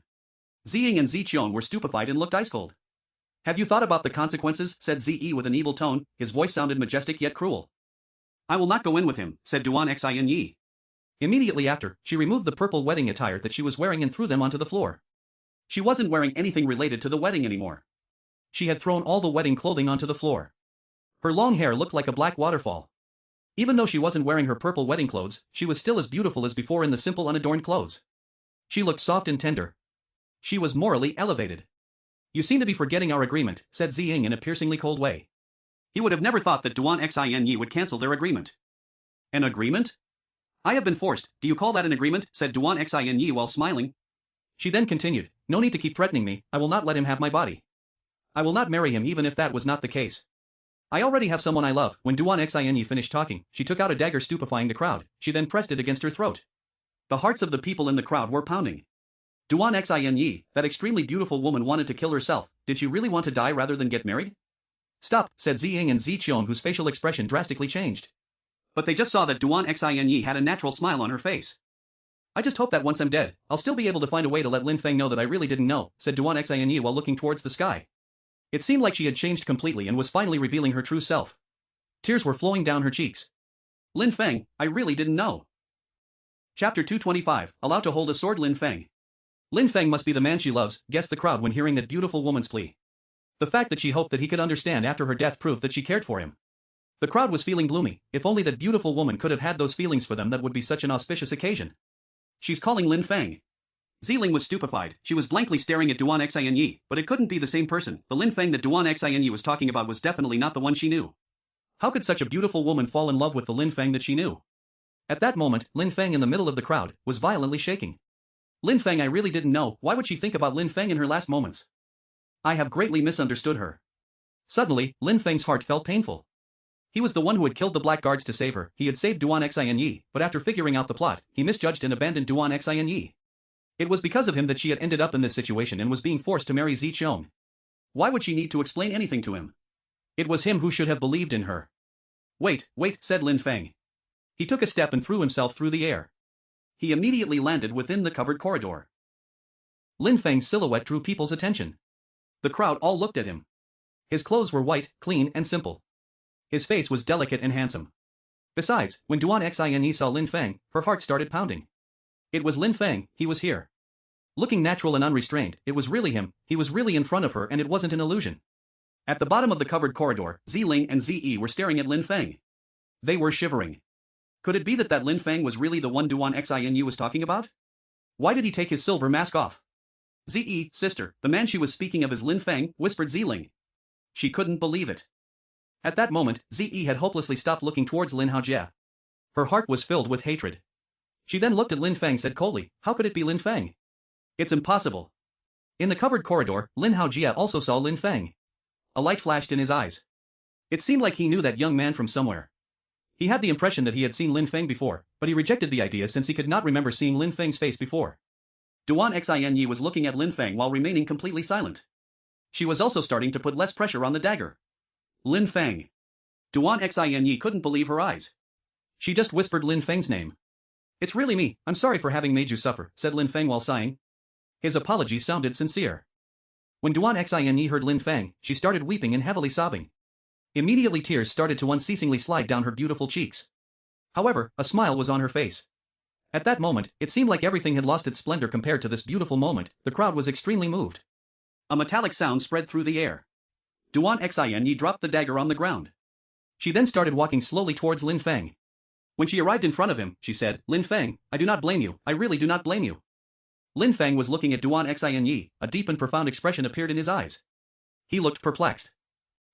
Ziying and Ziqiong were stupefied and looked ice cold. Have you thought about the consequences, said Zi with an evil tone, his voice sounded majestic yet cruel. I will not go in with him, said Duan Xin. Immediately after, she removed the purple wedding attire that she was wearing and threw them onto the floor. She wasn't wearing anything related to the wedding anymore. She had thrown all the wedding clothing onto the floor. Her long hair looked like a black waterfall. Even though she wasn't wearing her purple wedding clothes, she was still as beautiful as before in the simple unadorned clothes. She looked soft and tender. She was morally elevated. You seem to be forgetting our agreement, said Ziying in a piercingly cold way. He would have never thought that Duan Xin would cancel their agreement. An agreement? I have been forced, do you call that an agreement, said Duan Xin while smiling. She then continued, no need to keep threatening me, I will not let him have my body. I will not marry him even if that was not the case. I already have someone I love. When Duan Xin finished talking, she took out a dagger stupefying the crowd, she then pressed it against her throat. The hearts of the people in the crowd were pounding. Duan Xin, that extremely beautiful woman wanted to kill herself, did she really want to die rather than get married? Stop, said Ziying and Ziqiong whose facial expression drastically changed. But they just saw that Duan Xin had a natural smile on her face. I just hope that once I'm dead, I'll still be able to find a way to let Lin Feng know that I really didn't know, said Duan Xin while looking towards the sky. It seemed like she had changed completely and was finally revealing her true self. Tears were flowing down her cheeks. Lin Feng, I really didn't know. Chapter 225, Allowed to hold a sword. Lin Feng. Lin Feng must be the man she loves, guessed the crowd when hearing that beautiful woman's plea. The fact that she hoped that he could understand after her death proved that she cared for him. The crowd was feeling gloomy, if only that beautiful woman could have had those feelings for them that would be such an auspicious occasion. She's calling Lin Feng. Ziling was stupefied, she was blankly staring at Duan Xin, but it couldn't be the same person, the Lin Feng that Duan Xin was talking about was definitely not the one she knew. How could such a beautiful woman fall in love with the Lin Feng that she knew? At that moment, Lin Feng in the middle of the crowd, was violently shaking. Lin Feng, I really didn't know, why would she think about Lin Feng in her last moments? I have greatly misunderstood her. Suddenly, Lin Feng's heart felt painful. He was the one who had killed the black guards to save her, he had saved Duan Xin, but after figuring out the plot, he misjudged and abandoned Duan Xin. It was because of him that she had ended up in this situation and was being forced to marry Ziqiong. Why would she need to explain anything to him? It was him who should have believed in her. Wait, said Lin Feng. He took a step and threw himself through the air. He immediately landed within the covered corridor. Lin Feng's silhouette drew people's attention. The crowd all looked at him. His clothes were white, clean and simple. His face was delicate and handsome. Besides, when Duan Xin saw Lin Feng, her heart started pounding. It was Lin Feng, he was here. Looking natural and unrestrained, it was really him, he was really in front of her and it wasn't an illusion. At the bottom of the covered corridor, Ziling and Zi were staring at Lin Feng. They were shivering. Could it be that Lin Feng was really the one Duan Xin was talking about? Why did he take his silver mask off? Zi, sister, the man she was speaking of is Lin Feng, whispered Ziling. She couldn't believe it. At that moment, Zi had hopelessly stopped looking towards Lin Haojie. Her heart was filled with hatred. She then looked at Lin Feng and said coldly, how could it be Lin Feng? It's impossible. In the covered corridor, Lin Haojie also saw Lin Feng. A light flashed in his eyes. It seemed like he knew that young man from somewhere. He had the impression that he had seen Lin Feng before, but he rejected the idea since he could not remember seeing Lin Feng's face before. Duan Xin was looking at Lin Feng while remaining completely silent. She was also starting to put less pressure on the dagger. Lin Feng. Duan Xin couldn't believe her eyes. She just whispered Lin Feng's name. It's really me, I'm sorry for having made you suffer, said Lin Feng while sighing. His apology sounded sincere. When Duan Xin heard Lin Feng, she started weeping and heavily sobbing. Immediately tears started to unceasingly slide down her beautiful cheeks. However, a smile was on her face. At that moment, it seemed like everything had lost its splendor compared to this beautiful moment, the crowd was extremely moved. A metallic sound spread through the air. Duan Xin dropped the dagger on the ground. She then started walking slowly towards Lin Feng. When she arrived in front of him, she said, Lin Feng, I do not blame you, I really do not blame you. Lin Feng was looking at Duan Xin, a deep and profound expression appeared in his eyes. He looked perplexed.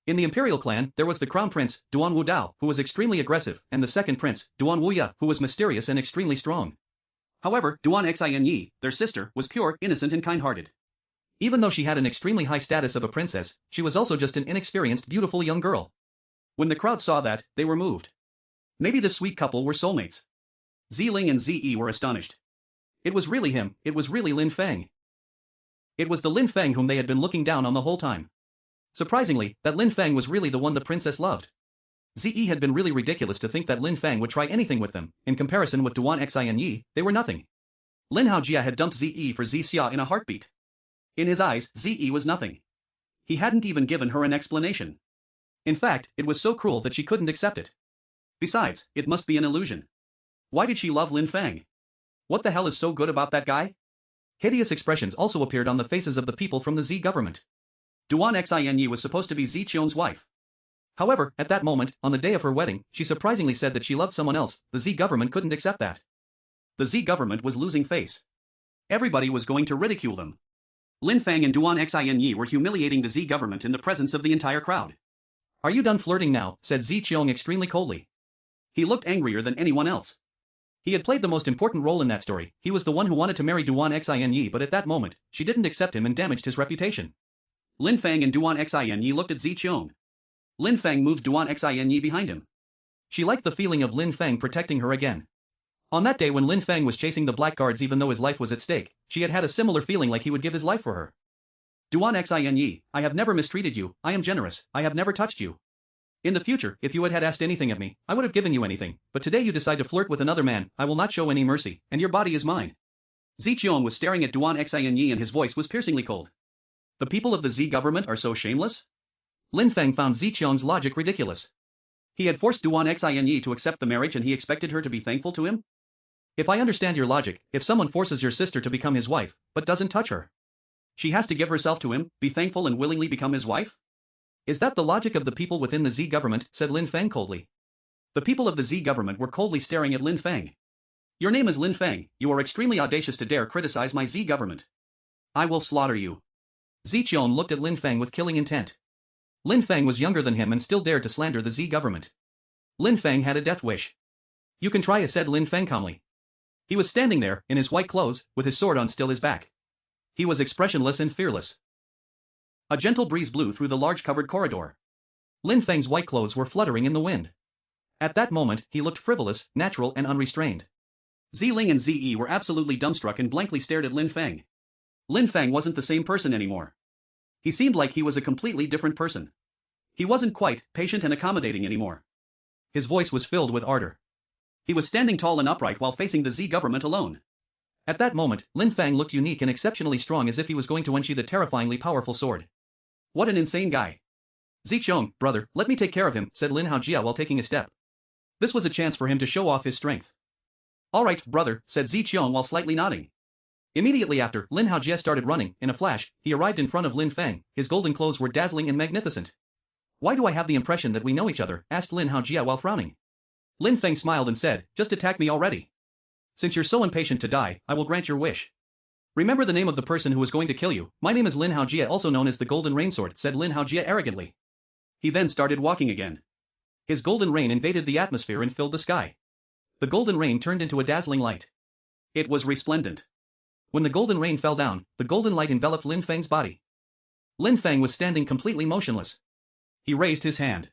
In the imperial clan, there was the crown prince, Duan Wudao, who was extremely aggressive, and the second prince, Duan Wuya, who was mysterious and extremely strong. However, Duan Xin, their sister, was pure, innocent and kind-hearted. Even though she had an extremely high status of a princess, she was also just an inexperienced, beautiful young girl. When the crowd saw that, they were moved. Maybe this sweet couple were soulmates. Ziling and Zi were astonished. It was really him, it was really Lin Feng. It was the Lin Feng whom they had been looking down on the whole time. Surprisingly, that Lin Feng was really the one the princess loved. Zi had been really ridiculous to think that Lin Feng would try anything with them, in comparison with Duan Xin, they were nothing. Lin Haojie had dumped Zi for Zi Xia in a heartbeat. In his eyes, Zi was nothing. He hadn't even given her an explanation. In fact, it was so cruel that she couldn't accept it. Besides, it must be an illusion. Why did she love Lin Feng? What the hell is so good about that guy? Hideous expressions also appeared on the faces of the people from the Z government. Duan Xin was supposed to be Ziqiong's wife. However, at that moment, on the day of her wedding, she surprisingly said that she loved someone else. The Z government couldn't accept that. The Z government was losing face. Everybody was going to ridicule them. Lin Feng and Duan Xin were humiliating the Z government in the presence of the entire crowd. Are you done flirting now? Said Ziqiong extremely coldly. He looked angrier than anyone else. He had played the most important role in that story. He was the one who wanted to marry Duan Xinyi, but at that moment, she didn't accept him and damaged his reputation. Lin Feng and Duan Xinyi looked at Zi Qiong. Lin Feng moved Duan Xinyi behind him. She liked the feeling of Lin Feng protecting her again. On that day when Lin Feng was chasing the black guards even though his life was at stake, she had had a similar feeling like he would give his life for her. Duan Xinyi, I have never mistreated you, I am generous, I have never touched you. In the future, if you had asked anything of me, I would have given you anything, but today you decide to flirt with another man, I will not show any mercy, and your body is mine. Zi Qiong was staring at Duan Xinyi and his voice was piercingly cold. The people of the Z government are so shameless? Lin Feng found Zi Qiong's logic ridiculous. He had forced Duan Xinyi to accept the marriage and he expected her to be thankful to him? If I understand your logic, if someone forces your sister to become his wife, but doesn't touch her, she has to give herself to him, be thankful and willingly become his wife? Is that the logic of the people within the Z government, said Lin Feng coldly. The people of the Z government were coldly staring at Lin Feng. Your name is Lin Feng, you are extremely audacious to dare criticize my Z government. I will slaughter you. Zi Qiong looked at Lin Feng with killing intent. Lin Feng was younger than him and still dared to slander the Z government. Lin Feng had a death wish. You can try, said Lin Feng calmly. He was standing there, in his white clothes, with his sword on still his back. He was expressionless and fearless. A gentle breeze blew through the large covered corridor. Lin Feng's white clothes were fluttering in the wind. At that moment, he looked frivolous, natural and unrestrained. Ziling and Zi were absolutely dumbstruck and blankly stared at Lin Feng. Lin Feng wasn't the same person anymore. He seemed like he was a completely different person. He wasn't quite patient and accommodating anymore. His voice was filled with ardor. He was standing tall and upright while facing the Z government alone. At that moment, Lin Feng looked unique and exceptionally strong as if he was going to unsheath a terrifyingly powerful sword. What an insane guy. Zi Qiong, brother, let me take care of him, said Lin Haojia while taking a step. This was a chance for him to show off his strength. All right, brother, said Zi Qiong while slightly nodding. Immediately after, Lin Haojia started running. In a flash, he arrived in front of Lin Feng. His golden clothes were dazzling and magnificent. Why do I have the impression that we know each other, asked Lin Haojia while frowning. Lin Feng smiled and said, just attack me already. Since you're so impatient to die, I will grant your wish. Remember the name of the person who is going to kill you. My name is Lin Haojia, also known as the Golden Rain Sword, said Lin Haojia arrogantly. He then started walking again. His golden rain invaded the atmosphere and filled the sky. The golden rain turned into a dazzling light. It was resplendent. When the golden rain fell down, the golden light enveloped Lin Feng's body. Lin Feng was standing completely motionless. He raised his hand.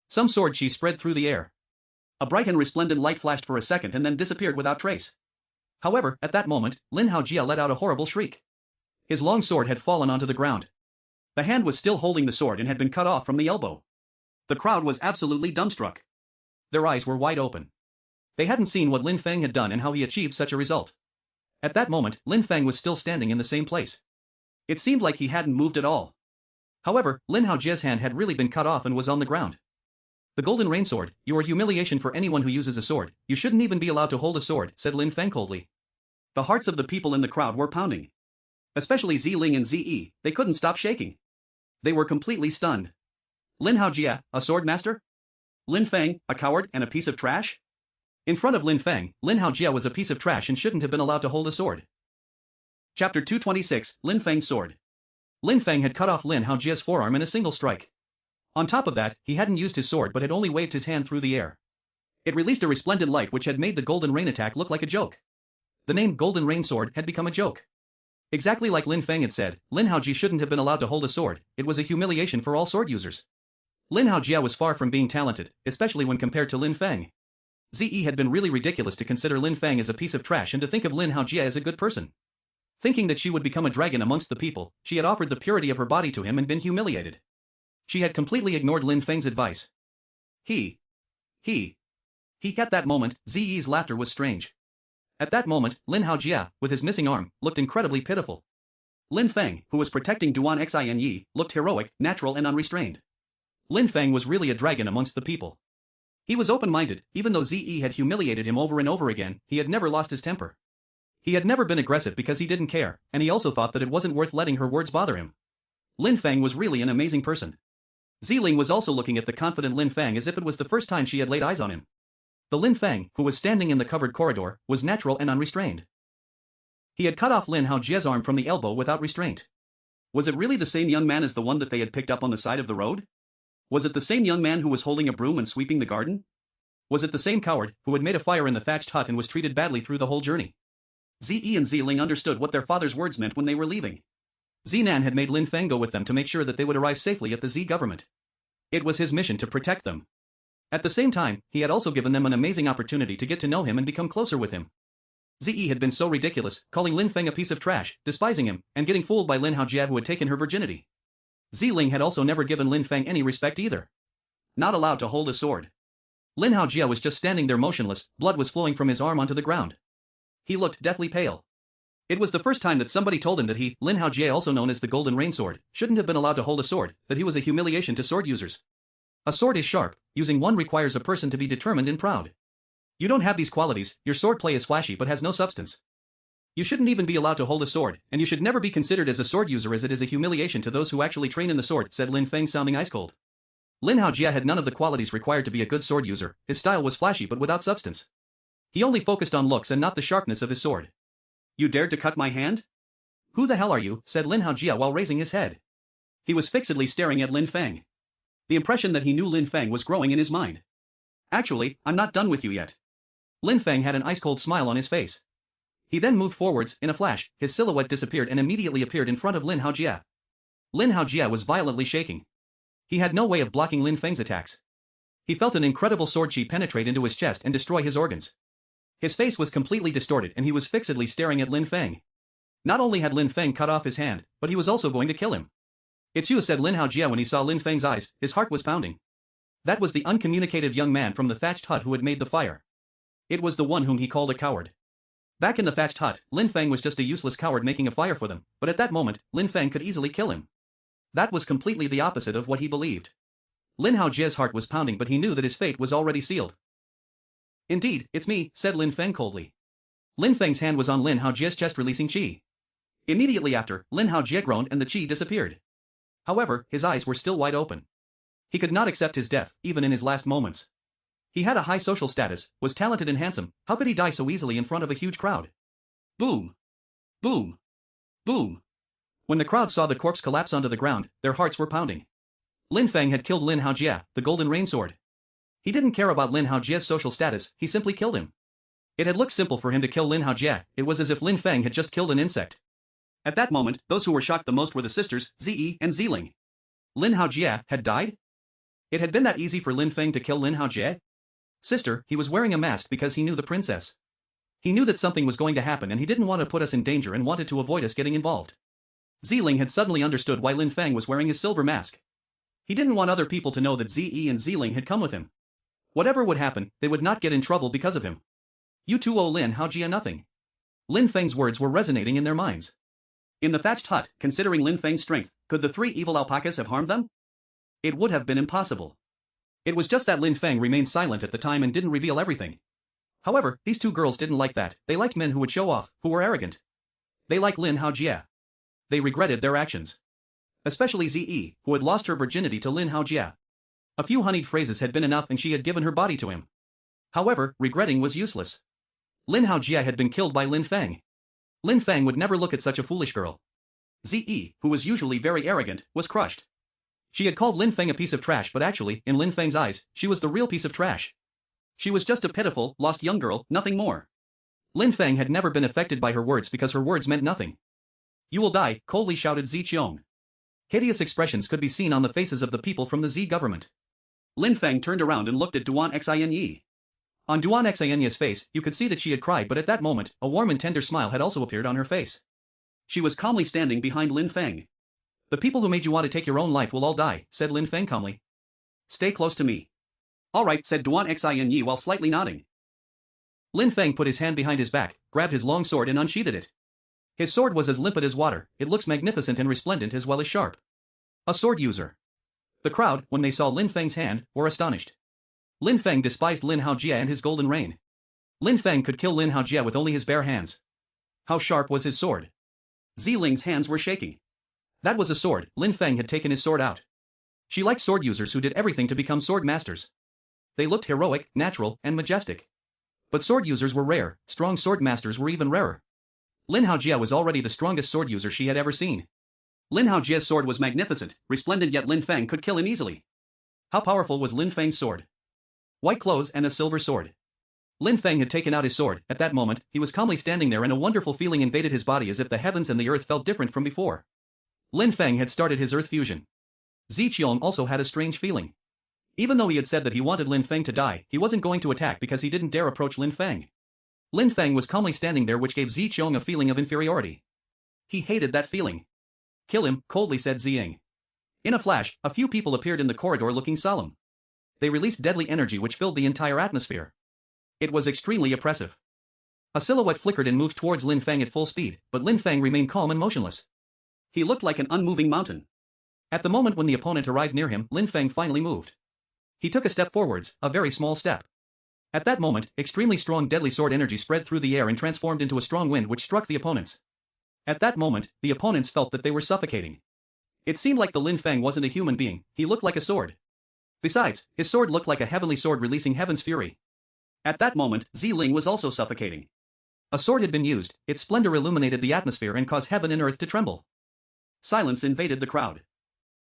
Some sword chi spread through the air. A bright and resplendent light flashed for a second and then disappeared without trace. However, at that moment, Lin Haojia let out a horrible shriek. His long sword had fallen onto the ground. The hand was still holding the sword and had been cut off from the elbow. The crowd was absolutely dumbstruck. Their eyes were wide open. They hadn't seen what Lin Feng had done and how he achieved such a result. At that moment, Lin Feng was still standing in the same place. It seemed like he hadn't moved at all. However, Lin Haojia's hand had really been cut off and was on the ground. The Golden Rain Sword, you are humiliation for anyone who uses a sword. You shouldn't even be allowed to hold a sword, said Lin Feng coldly. The hearts of the people in the crowd were pounding. Especially Ziling and Zi, they couldn't stop shaking. They were completely stunned. Lin Haojia, a sword master? Lin Feng, a coward and a piece of trash? In front of Lin Feng, Lin Haojia was a piece of trash and shouldn't have been allowed to hold a sword. Chapter 226, Lin Feng's Sword. Lin Feng had cut off Lin Haojia's forearm in a single strike. On top of that, he hadn't used his sword but had only waved his hand through the air. It released a resplendent light which had made the Golden Rain attack look like a joke. The name Golden Rain Sword had become a joke. Exactly like Lin Feng had said, Lin Haojia shouldn't have been allowed to hold a sword. It was a humiliation for all sword users. Lin Haojia was far from being talented, especially when compared to Lin Feng. Zi had been really ridiculous to consider Lin Feng as a piece of trash and to think of Lin Haojia as a good person. Thinking that she would become a dragon amongst the people, she had offered the purity of her body to him and been humiliated. She had completely ignored Lin Feng's advice. At that moment, Zi's laughter was strange. At that moment, Lin Haojia, with his missing arm, looked incredibly pitiful. Lin Feng, who was protecting Duan Xinyi, looked heroic, natural and unrestrained. Lin Feng was really a dragon amongst the people. He was open-minded, even though Zi had humiliated him over and over again, he had never lost his temper. He had never been aggressive because he didn't care, and he also thought that it wasn't worth letting her words bother him. Lin Feng was really an amazing person. Ziling was also looking at the confident Lin Feng as if it was the first time she had laid eyes on him. The Lin Feng, who was standing in the covered corridor, was natural and unrestrained. He had cut off Lin Haojia's arm from the elbow without restraint. Was it really the same young man as the one that they had picked up on the side of the road? Was it the same young man who was holding a broom and sweeping the garden? Was it the same coward who had made a fire in the thatched hut and was treated badly through the whole journey? Ze and Ziling understood what their father's words meant when they were leaving. Zinan had made Lin Feng go with them to make sure that they would arrive safely at the Z government. It was his mission to protect them. At the same time, he had also given them an amazing opportunity to get to know him and become closer with him. Ze had been so ridiculous, calling Lin Feng a piece of trash, despising him, and getting fooled by Lin Haojie who had taken her virginity. Ziling had also never given Lin Feng any respect either. Not allowed to hold a sword. Lin Haojie was just standing there motionless, blood was flowing from his arm onto the ground. He looked deathly pale. It was the first time that somebody told him that he, Lin Haojie also known as the Golden Rain Sword, shouldn't have been allowed to hold a sword, that he was a humiliation to sword users. A sword is sharp, using one requires a person to be determined and proud. You don't have these qualities, your swordplay is flashy but has no substance. You shouldn't even be allowed to hold a sword, and you should never be considered as a sword user as it is a humiliation to those who actually train in the sword, said Lin Feng sounding ice cold. Lin Haojie had none of the qualities required to be a good sword user, his style was flashy but without substance. He only focused on looks and not the sharpness of his sword. You dared to cut my hand? Who the hell are you, said Lin Haojie while raising his head. He was fixedly staring at Lin Feng. The impression that he knew Lin Feng was growing in his mind. Actually, I'm not done with you yet. Lin Feng had an ice-cold smile on his face. He then moved forwards, in a flash, his silhouette disappeared and immediately appeared in front of Lin Haojie. Lin Haojie was violently shaking. He had no way of blocking Lin Feng's attacks. He felt an incredible sword chi penetrate into his chest and destroy his organs. His face was completely distorted and he was fixedly staring at Lin Feng. Not only had Lin Feng cut off his hand, but he was also going to kill him. It's you, said Lin Haojie when he saw Lin Feng's eyes, his heart was pounding. That was the uncommunicative young man from the thatched hut who had made the fire. It was the one whom he called a coward. Back in the thatched hut, Lin Feng was just a useless coward making a fire for them, but at that moment, Lin Feng could easily kill him. That was completely the opposite of what he believed. Lin Haojie's heart was pounding but he knew that his fate was already sealed. Indeed, it's me, said Lin Feng coldly. Lin Feng's hand was on Lin Haojie's chest releasing chi. Immediately after, Lin Haojie groaned and the chi disappeared. However, his eyes were still wide open. He could not accept his death, even in his last moments. He had a high social status, was talented and handsome, how could he die so easily in front of a huge crowd? Boom! Boom! Boom! When the crowd saw the corpse collapse onto the ground, their hearts were pounding. Lin Feng had killed Lin Haojie, the Golden Rain Sword. He didn't care about Lin Haojie's social status, he simply killed him. It had looked simple for him to kill Lin Haojie, it was as if Lin Feng had just killed an insect. At that moment, those who were shocked the most were the sisters, Ze and Ziling. Lin Haojie had died? It had been that easy for Lin Feng to kill Lin Haojie? Sister, he was wearing a mask because he knew the princess. He knew that something was going to happen and he didn't want to put us in danger and wanted to avoid us getting involved. Ziling had suddenly understood why Lin Feng was wearing his silver mask. He didn't want other people to know that Ze and Ziling had come with him. Whatever would happen, they would not get in trouble because of him. You two owe Lin Haojie nothing. Lin Feng's words were resonating in their minds. In the thatched hut, considering Lin Feng's strength, could the three evil alpacas have harmed them? It would have been impossible. It was just that Lin Feng remained silent at the time and didn't reveal everything. However, these two girls didn't like that, they liked men who would show off, who were arrogant. They liked Lin Haojie. They regretted their actions. Especially Ze, who had lost her virginity to Lin Haojie. A few honeyed phrases had been enough and she had given her body to him. However, regretting was useless. Lin Haojie had been killed by Lin Feng. Lin Feng would never look at such a foolish girl. Ze, who was usually very arrogant, was crushed. She had called Lin Feng a piece of trash but actually, in Lin Feng's eyes, she was the real piece of trash. She was just a pitiful, lost young girl, nothing more. Lin Feng had never been affected by her words because her words meant nothing. You will die, coldly shouted Zi Qiong. Hideous expressions could be seen on the faces of the people from the Z government. Lin Feng turned around and looked at Duan Xinyi. On Duan Xinyi's face, you could see that she had cried but at that moment, a warm and tender smile had also appeared on her face. She was calmly standing behind Lin Feng. The people who made you want to take your own life will all die, said Lin Feng calmly. Stay close to me. All right, said Duan Xinyi while slightly nodding. Lin Feng put his hand behind his back, grabbed his long sword and unsheathed it. His sword was as limpid as water, it looks magnificent and resplendent as well as sharp. A sword user. The crowd, when they saw Lin Feng's hand, were astonished. Lin Feng despised Lin Haojie and his golden rain. Lin Feng could kill Lin Haojie with only his bare hands. How sharp was his sword? Ziling's hands were shaking. That was a sword, Lin Feng had taken his sword out. She liked sword users who did everything to become sword masters. They looked heroic, natural, and majestic. But sword users were rare, strong sword masters were even rarer. Lin Haojie was already the strongest sword user she had ever seen. Lin Haojie's sword was magnificent, resplendent, yet Lin Feng could kill him easily. How powerful was Lin Feng's sword? white clothes and a silver sword. Lin Feng had taken out his sword. At that moment, he was calmly standing there and a wonderful feeling invaded his body as if the heavens and the earth felt different from before. Lin Feng had started his earth fusion. Ziqiong also had a strange feeling. Even though he had said that he wanted Lin Feng to die, he wasn't going to attack because he didn't dare approach Lin Feng. Lin Feng was calmly standing there, which gave Ziqiong a feeling of inferiority. He hated that feeling. "Kill him," coldly said Ziying. In a flash, a few people appeared in the corridor looking solemn. They released deadly energy which filled the entire atmosphere. It was extremely oppressive. A silhouette flickered and moved towards Lin Feng at full speed, but Lin Feng remained calm and motionless. He looked like an unmoving mountain. At the moment when the opponent arrived near him, Lin Feng finally moved. He took a step forwards, a very small step. At that moment, extremely strong deadly sword energy spread through the air and transformed into a strong wind which struck the opponents. At that moment, the opponents felt that they were suffocating. It seemed like the Lin Feng wasn't a human being, he looked like a sword. Besides, his sword looked like a heavenly sword releasing heaven's fury. At that moment, Ziling was also suffocating. A sword had been used, its splendor illuminated the atmosphere and caused heaven and earth to tremble. Silence invaded the crowd.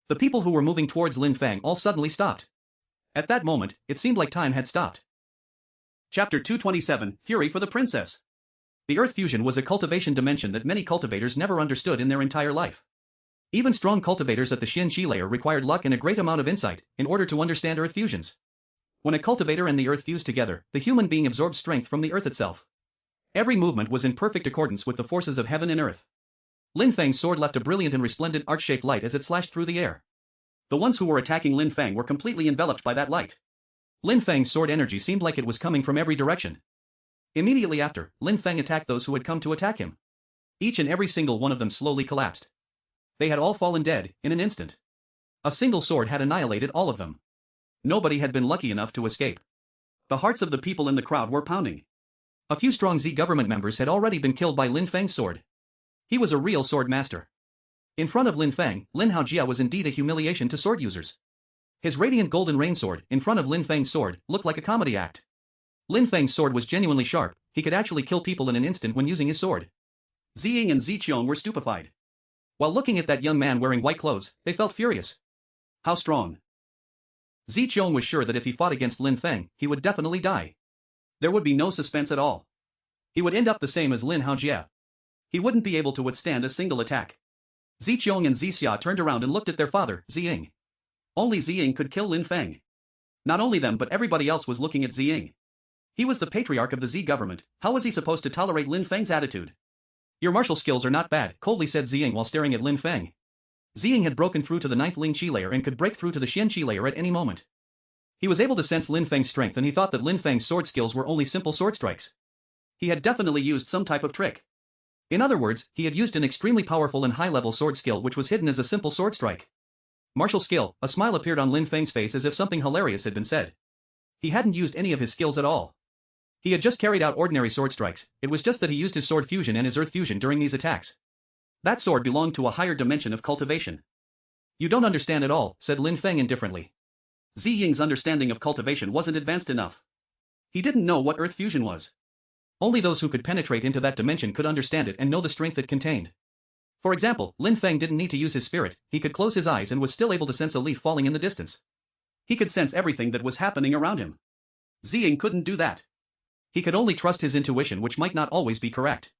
The people who were moving towards Lin Feng all suddenly stopped. At that moment, it seemed like time had stopped. Chapter 227, Fury for the Princess. The Earth Fusion was a cultivation dimension that many cultivators never understood in their entire life. Even strong cultivators at the Xin-Chi layer required luck and a great amount of insight in order to understand Earth fusions. When a cultivator and the Earth fused together, the human being absorbed strength from the Earth itself. Every movement was in perfect accordance with the forces of heaven and earth. Lin Feng's sword left a brilliant and resplendent arch-shaped light as it slashed through the air. The ones who were attacking Lin Feng were completely enveloped by that light. Lin Feng's sword energy seemed like it was coming from every direction. Immediately after, Lin Feng attacked those who had come to attack him. Each and every single one of them slowly collapsed. They had all fallen dead, in an instant. A single sword had annihilated all of them. Nobody had been lucky enough to escape. The hearts of the people in the crowd were pounding. A few strong Z government members had already been killed by Lin Feng's sword. He was a real sword master. In front of Lin Feng, Lin Haojia was indeed a humiliation to sword users. His radiant golden rain sword, in front of Lin Feng's sword, looked like a comedy act. Lin Feng's sword was genuinely sharp, he could actually kill people in an instant when using his sword. Ziying and Ziqiong were stupefied. While looking at that young man wearing white clothes, they felt furious. How strong. Ziqiong was sure that if he fought against Lin Feng, he would definitely die. There would be no suspense at all. He would end up the same as Lin Haojia. He wouldn't be able to withstand a single attack. Ziqiong and Zixia turned around and looked at their father, Ziying. Only Ziying could kill Lin Feng. Not only them but everybody else was looking at Ziying. He was the patriarch of the Z government, how was he supposed to tolerate Lin Feng's attitude? Your martial skills are not bad, coldly said Ziying while staring at Lin Feng. Ziying had broken through to the 9th Ling Qi layer and could break through to the Xian Qi layer at any moment. He was able to sense Lin Feng's strength and he thought that Lin Feng's sword skills were only simple sword strikes. He had definitely used some type of trick. In other words, he had used an extremely powerful and high-level sword skill which was hidden as a simple sword strike. Martial skill, a smile appeared on Lin Feng's face as if something hilarious had been said. He hadn't used any of his skills at all. He had just carried out ordinary sword strikes, it was just that he used his sword fusion and his earth fusion during these attacks. That sword belonged to a higher dimension of cultivation. You don't understand at all, said Lin Feng indifferently. Ziying's understanding of cultivation wasn't advanced enough. He didn't know what earth fusion was. Only those who could penetrate into that dimension could understand it and know the strength it contained. For example, Lin Feng didn't need to use his spirit, he could close his eyes and was still able to sense a leaf falling in the distance. He could sense everything that was happening around him. Ziying couldn't do that. He could only trust his intuition which might not always be correct.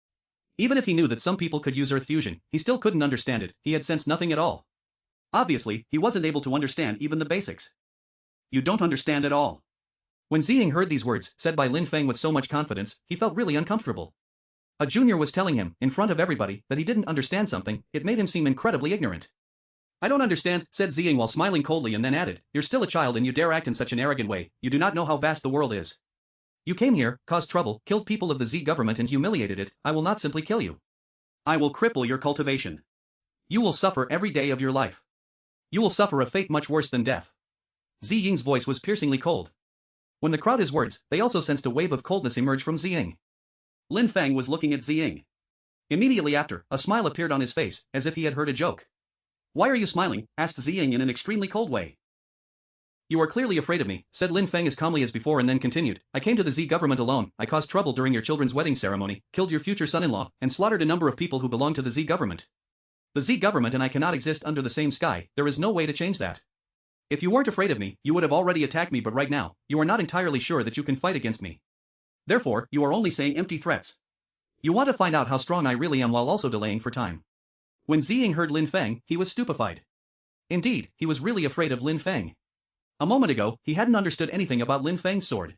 Even if he knew that some people could use earth fusion, he still couldn't understand it, he had sensed nothing at all. Obviously, he wasn't able to understand even the basics. You don't understand at all. When Ziying heard these words, said by Lin Feng with so much confidence, he felt really uncomfortable. A junior was telling him, in front of everybody, that he didn't understand something, it made him seem incredibly ignorant. I don't understand, said Ziying while smiling coldly and then added, you're still a child and you dare act in such an arrogant way, you do not know how vast the world is. You came here, caused trouble, killed people of the Z government and humiliated it, I will not simply kill you. I will cripple your cultivation. You will suffer every day of your life. You will suffer a fate much worse than death. Ziying's voice was piercingly cold. When the crowd his words, they also sensed a wave of coldness emerge from Ziying. Lin Feng was looking at Ziying. Immediately after, a smile appeared on his face, as if he had heard a joke. Why are you smiling? Asked Ziying in an extremely cold way. You are clearly afraid of me, said Lin Feng as calmly as before and then continued, I came to the Z government alone, I caused trouble during your children's wedding ceremony, killed your future son-in-law, and slaughtered a number of people who belong to the Z government. The Z government and I cannot exist under the same sky, there is no way to change that. If you weren't afraid of me, you would have already attacked me, but right now, you are not entirely sure that you can fight against me. Therefore, you are only saying empty threats. You want to find out how strong I really am while also delaying for time. When Jing heard Lin Feng, he was stupefied. Indeed, he was really afraid of Lin Feng. A moment ago, he hadn't understood anything about Lin Feng's sword.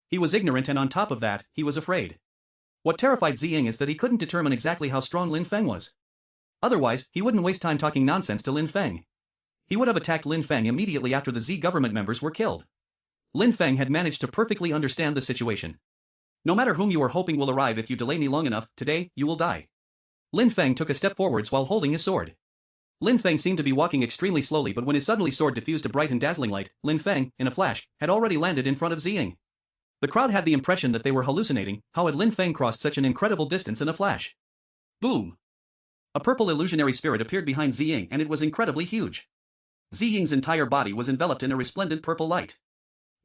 He was ignorant, and on top of that, he was afraid. What terrified Jing is that he couldn't determine exactly how strong Lin Feng was. Otherwise, he wouldn't waste time talking nonsense to Lin Feng. He would have attacked Lin Feng immediately after the Z government members were killed. Lin Feng had managed to perfectly understand the situation. No matter whom you are hoping will arrive, if you delay me long enough, today, you will die. Lin Feng took a step forwards while holding his sword. Lin Feng seemed to be walking extremely slowly, but when his suddenly sword diffused a bright and dazzling light, Lin Feng, in a flash, had already landed in front of Jing. The crowd had the impression that they were hallucinating. How had Lin Feng crossed such an incredible distance in a flash? Boom! A purple illusionary spirit appeared behind Jing, and it was incredibly huge. Jing's entire body was enveloped in a resplendent purple light.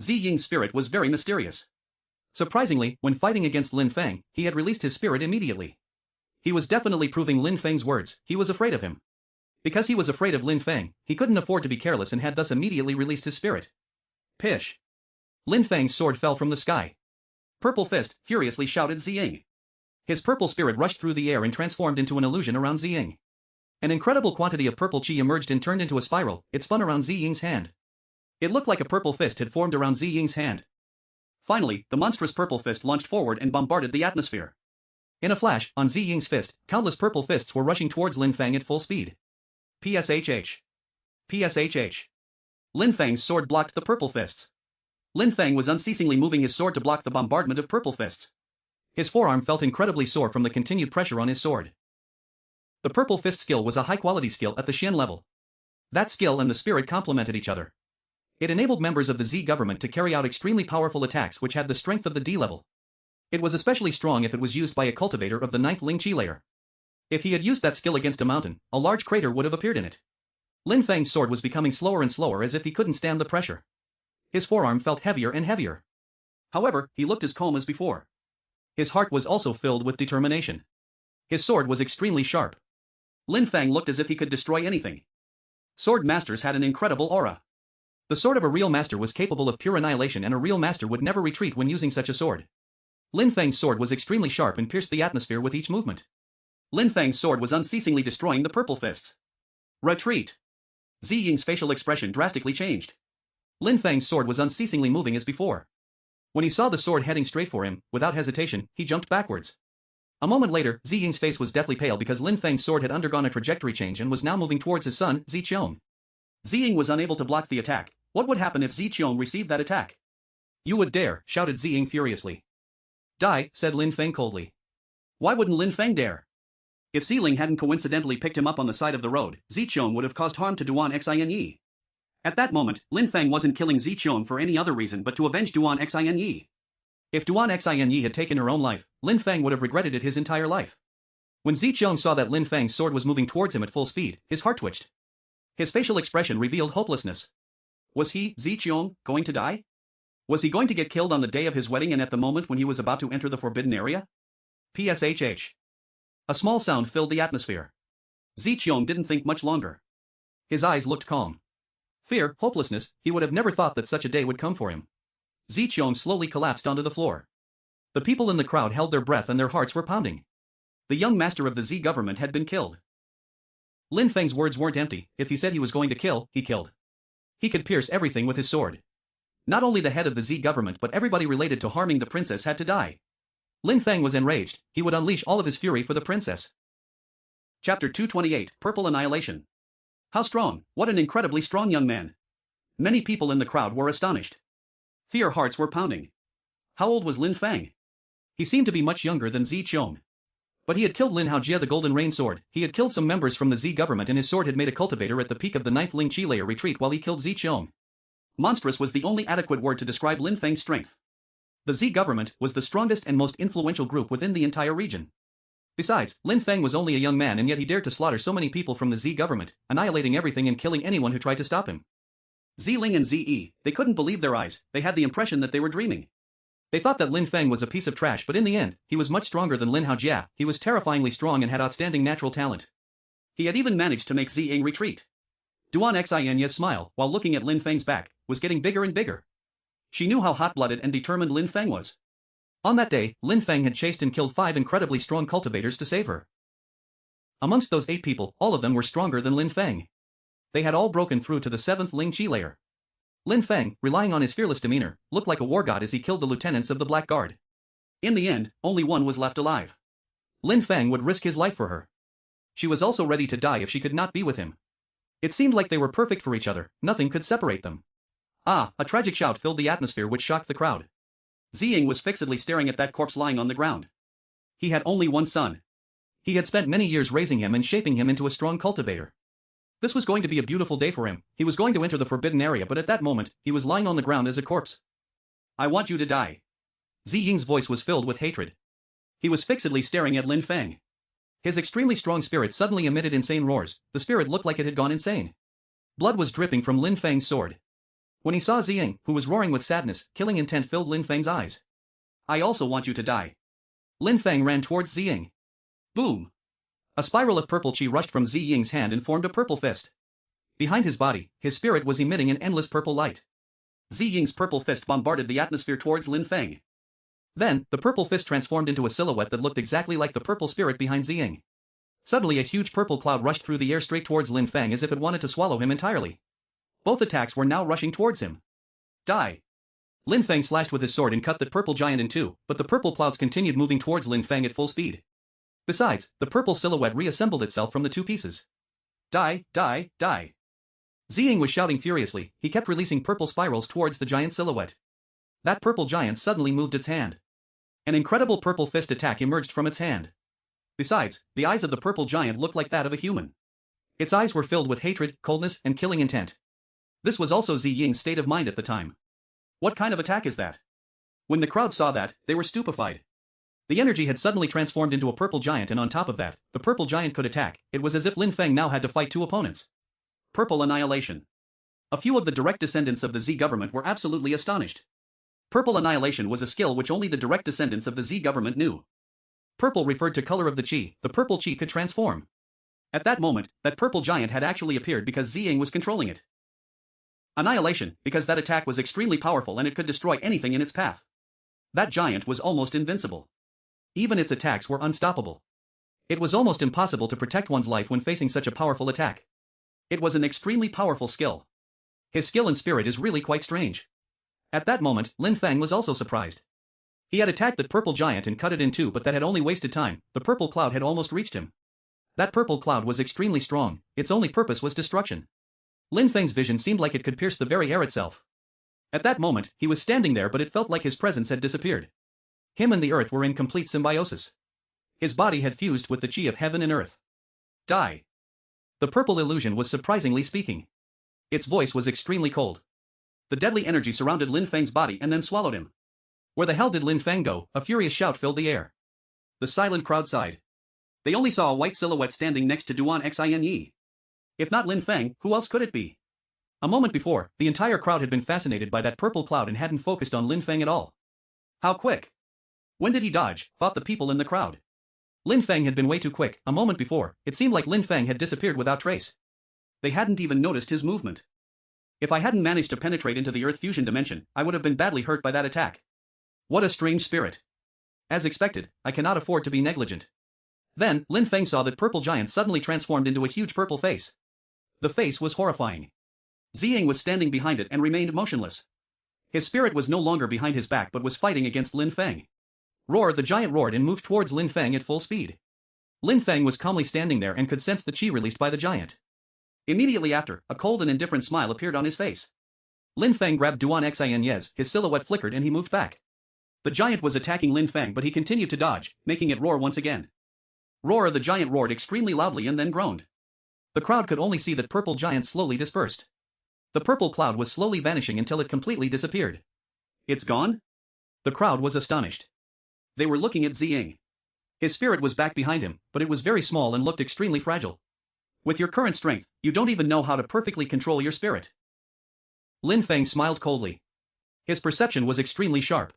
Jing's spirit was very mysterious. Surprisingly, when fighting against Lin Feng, he had released his spirit immediately. He was definitely proving Lin Feng's words. He was afraid of him. Because he was afraid of Lin Feng, he couldn't afford to be careless and had thus immediately released his spirit. Pish! Lin Feng's sword fell from the sky. Purple Fist furiously shouted Jing. His purple spirit rushed through the air and transformed into an illusion around Jing. An incredible quantity of purple chi emerged and turned into a spiral. It spun around Jing's hand. It looked like a purple fist had formed around Jing's hand. Finally, the monstrous purple fist launched forward and bombarded the atmosphere. In a flash, on Jing's fist, countless purple fists were rushing towards Lin Feng at full speed. PSHH. PSHH. Lin Feng's sword blocked the purple fists. Lin Feng was unceasingly moving his sword to block the bombardment of purple fists. His forearm felt incredibly sore from the continued pressure on his sword. The purple fist skill was a high-quality skill at the Shen level. That skill and the spirit complemented each other. It enabled members of the Z government to carry out extremely powerful attacks which had the strength of the D level. It was especially strong if it was used by a cultivator of the 9th Ling Chi layer. If he had used that skill against a mountain, a large crater would have appeared in it. Lin Feng's sword was becoming slower and slower as if he couldn't stand the pressure. His forearm felt heavier and heavier. However, he looked as calm as before. His heart was also filled with determination. His sword was extremely sharp. Lin Feng looked as if he could destroy anything. Sword masters had an incredible aura. The sword of a real master was capable of pure annihilation, and a real master would never retreat when using such a sword. Lin Feng's sword was extremely sharp and pierced the atmosphere with each movement. Lin Feng's sword was unceasingly destroying the purple fists. Retreat! Jing's facial expression drastically changed. Lin Feng's sword was unceasingly moving as before. When he saw the sword heading straight for him, without hesitation, he jumped backwards. A moment later, Jing's face was deathly pale because Lin Feng's sword had undergone a trajectory change and was now moving towards his son, Ziqiong. Jing was unable to block the attack. What would happen if Ziqiong received that attack? You would dare, shouted Jing furiously. Die, said Lin Feng coldly. Why wouldn't Lin Feng dare? If Ziling hadn't coincidentally picked him up on the side of the road, Ziqiong would have caused harm to Duan Xinye. At that moment, Lin Feng wasn't killing Ziqiong for any other reason but to avenge Duan Xinye. If Duan Xinye had taken her own life, Lin Feng would have regretted it his entire life. When Ziqiong saw that Lin Feng's sword was moving towards him at full speed, his heart twitched. His facial expression revealed hopelessness. Was he, Ziqiong, going to die? Was he going to get killed on the day of his wedding and at the moment when he was about to enter the forbidden area? PSHH. A small sound filled the atmosphere. Ziqiong didn't think much longer. His eyes looked calm. Fear, hopelessness, he would have never thought that such a day would come for him. Ziqiong slowly collapsed onto the floor. The people in the crowd held their breath and their hearts were pounding. The young master of the Z government had been killed. Lin Feng's words weren't empty. If he said he was going to kill, he killed. He could pierce everything with his sword. Not only the head of the Z government but everybody related to harming the princess had to die. Lin Feng was enraged. He would unleash all of his fury for the princess. Chapter 228, Purple Annihilation. How strong, what an incredibly strong young man. Many people in the crowd were astonished. Their hearts were pounding. How old was Lin Feng? He seemed to be much younger than Ziqiong. But he had killed Lin Haojia the Golden Rain Sword. He had killed some members from the Z government and his sword had made a cultivator at the peak of the 9th Ling Chi layer retreat while he killed Ziqiong. Monstrous was the only adequate word to describe Lin Feng's strength. The Z government was the strongest and most influential group within the entire region. Besides, Lin Feng was only a young man and yet he dared to slaughter so many people from the Z government, annihilating everything and killing anyone who tried to stop him. Ziling and Ze, they couldn't believe their eyes. They had the impression that they were dreaming. They thought that Lin Feng was a piece of trash, but in the end, he was much stronger than Lin Haojia. He was terrifyingly strong and had outstanding natural talent. He had even managed to make Ziying retreat. Duan Xinya's smile, while looking at Lin Feng's back, was getting bigger and bigger. She knew how hot-blooded and determined Lin Feng was. On that day, Lin Feng had chased and killed 5 incredibly strong cultivators to save her. Amongst those 8 people, all of them were stronger than Lin Feng. They had all broken through to the 7th Ling Qi layer. Lin Feng, relying on his fearless demeanor, looked like a war god as he killed the lieutenants of the Black Guard. In the end, only one was left alive. Lin Feng would risk his life for her. She was also ready to die if she could not be with him. It seemed like they were perfect for each other, nothing could separate them. Ah, a tragic shout filled the atmosphere which shocked the crowd. Jing was fixedly staring at that corpse lying on the ground. He had only one son. He had spent many years raising him and shaping him into a strong cultivator. This was going to be a beautiful day for him. He was going to enter the forbidden area, but at that moment, he was lying on the ground as a corpse. I want you to die. Jing's voice was filled with hatred. He was fixedly staring at Lin Feng. His extremely strong spirit suddenly emitted insane roars. The spirit looked like it had gone insane. Blood was dripping from Lin Feng's sword. When he saw Jing, who was roaring with sadness, killing intent filled Lin Feng's eyes. I also want you to die. Lin Feng ran towards Jing. Boom! A spiral of purple qi rushed from Jing's hand and formed a purple fist. Behind his body, his spirit was emitting an endless purple light. Jing's purple fist bombarded the atmosphere towards Lin Feng. Then, the purple fist transformed into a silhouette that looked exactly like the purple spirit behind Jing. Suddenly a huge purple cloud rushed through the air straight towards Lin Feng as if it wanted to swallow him entirely. Both attacks were now rushing towards him. Die! Lin Feng slashed with his sword and cut the purple giant in two, but the purple clouds continued moving towards Lin Feng at full speed. Besides, the purple silhouette reassembled itself from the 2 pieces. Die, die, die! Jing was shouting furiously. He kept releasing purple spirals towards the giant silhouette. That purple giant suddenly moved its hand. An incredible purple fist attack emerged from its hand. Besides, the eyes of the purple giant looked like that of a human. Its eyes were filled with hatred, coldness, and killing intent. This was also Jing's state of mind at the time. What kind of attack is that? When the crowd saw that, they were stupefied. The energy had suddenly transformed into a purple giant, and on top of that, the purple giant could attack. It was as if Lin Feng now had to fight 2 opponents. Purple annihilation. A few of the direct descendants of the Z government were absolutely astonished. Purple annihilation was a skill which only the direct descendants of the Z government knew. Purple referred to color of the qi. The purple qi could transform. At that moment, that purple giant had actually appeared because Jing was controlling it. Annihilation, because that attack was extremely powerful and it could destroy anything in its path. That giant was almost invincible. Even its attacks were unstoppable. It was almost impossible to protect one's life when facing such a powerful attack. It was an extremely powerful skill. His skill and spirit is really quite strange. At that moment, Lin Feng was also surprised. He had attacked the purple giant and cut it in 2, but that had only wasted time. The purple cloud had almost reached him. That purple cloud was extremely strong. Its only purpose was destruction. Lin Feng's vision seemed like it could pierce the very air itself. At that moment, he was standing there, but it felt like his presence had disappeared. Him and the earth were in complete symbiosis. His body had fused with the qi of heaven and earth. Die. The purple illusion was surprisingly speaking. Its voice was extremely cold. The deadly energy surrounded Lin Feng's body and then swallowed him. Where the hell did Lin Feng go? A furious shout filled the air. The silent crowd sighed. They only saw a white silhouette standing next to Duan Xinyi. If not Lin Feng, who else could it be? A moment before, the entire crowd had been fascinated by that purple cloud and hadn't focused on Lin Feng at all. How quick! When did he dodge? Thought the people in the crowd. Lin Feng had been way too quick. A moment before, it seemed like Lin Feng had disappeared without trace. They hadn't even noticed his movement. If I hadn't managed to penetrate into the Earth fusion dimension, I would have been badly hurt by that attack. What a strange spirit. As expected, I cannot afford to be negligent. Then, Lin Feng saw that purple giant suddenly transformed into a huge purple face. The face was horrifying. Jing was standing behind it and remained motionless. His spirit was no longer behind his back but was fighting against Lin Feng. Roar! The giant roared and moved towards Lin Feng at full speed. Lin Feng was calmly standing there and could sense the qi released by the giant. Immediately after, a cold and indifferent smile appeared on his face. Lin Feng grabbed Duan Xinyi's, his silhouette flickered and he moved back. The giant was attacking Lin Feng but he continued to dodge, making it roar once again. Roar! The giant roared extremely loudly and then groaned. The crowd could only see that purple giant slowly dispersed. The purple cloud was slowly vanishing until it completely disappeared. It's gone? The crowd was astonished. They were looking at Jing. His spirit was back behind him, but it was very small and looked extremely fragile. With your current strength, you don't even know how to perfectly control your spirit. Lin Feng smiled coldly. His perception was extremely sharp.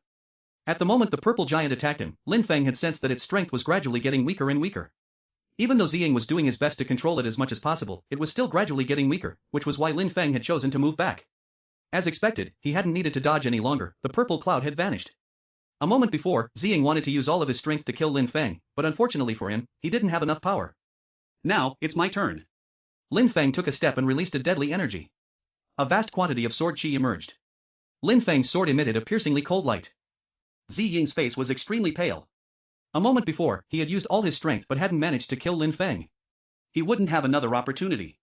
At the moment the purple giant attacked him, Lin Feng had sensed that its strength was gradually getting weaker and weaker. Even though Jing was doing his best to control it as much as possible, it was still gradually getting weaker, which was why Lin Feng had chosen to move back. As expected, he hadn't needed to dodge any longer, the purple cloud had vanished. A moment before, Jing wanted to use all of his strength to kill Lin Feng, but unfortunately for him, he didn't have enough power. Now, it's my turn. Lin Feng took a step and released a deadly energy. A vast quantity of sword chi emerged. Lin Feng's sword emitted a piercingly cold light. Ying's face was extremely pale. A moment before, he had used all his strength but hadn't managed to kill Lin Feng. He wouldn't have another opportunity.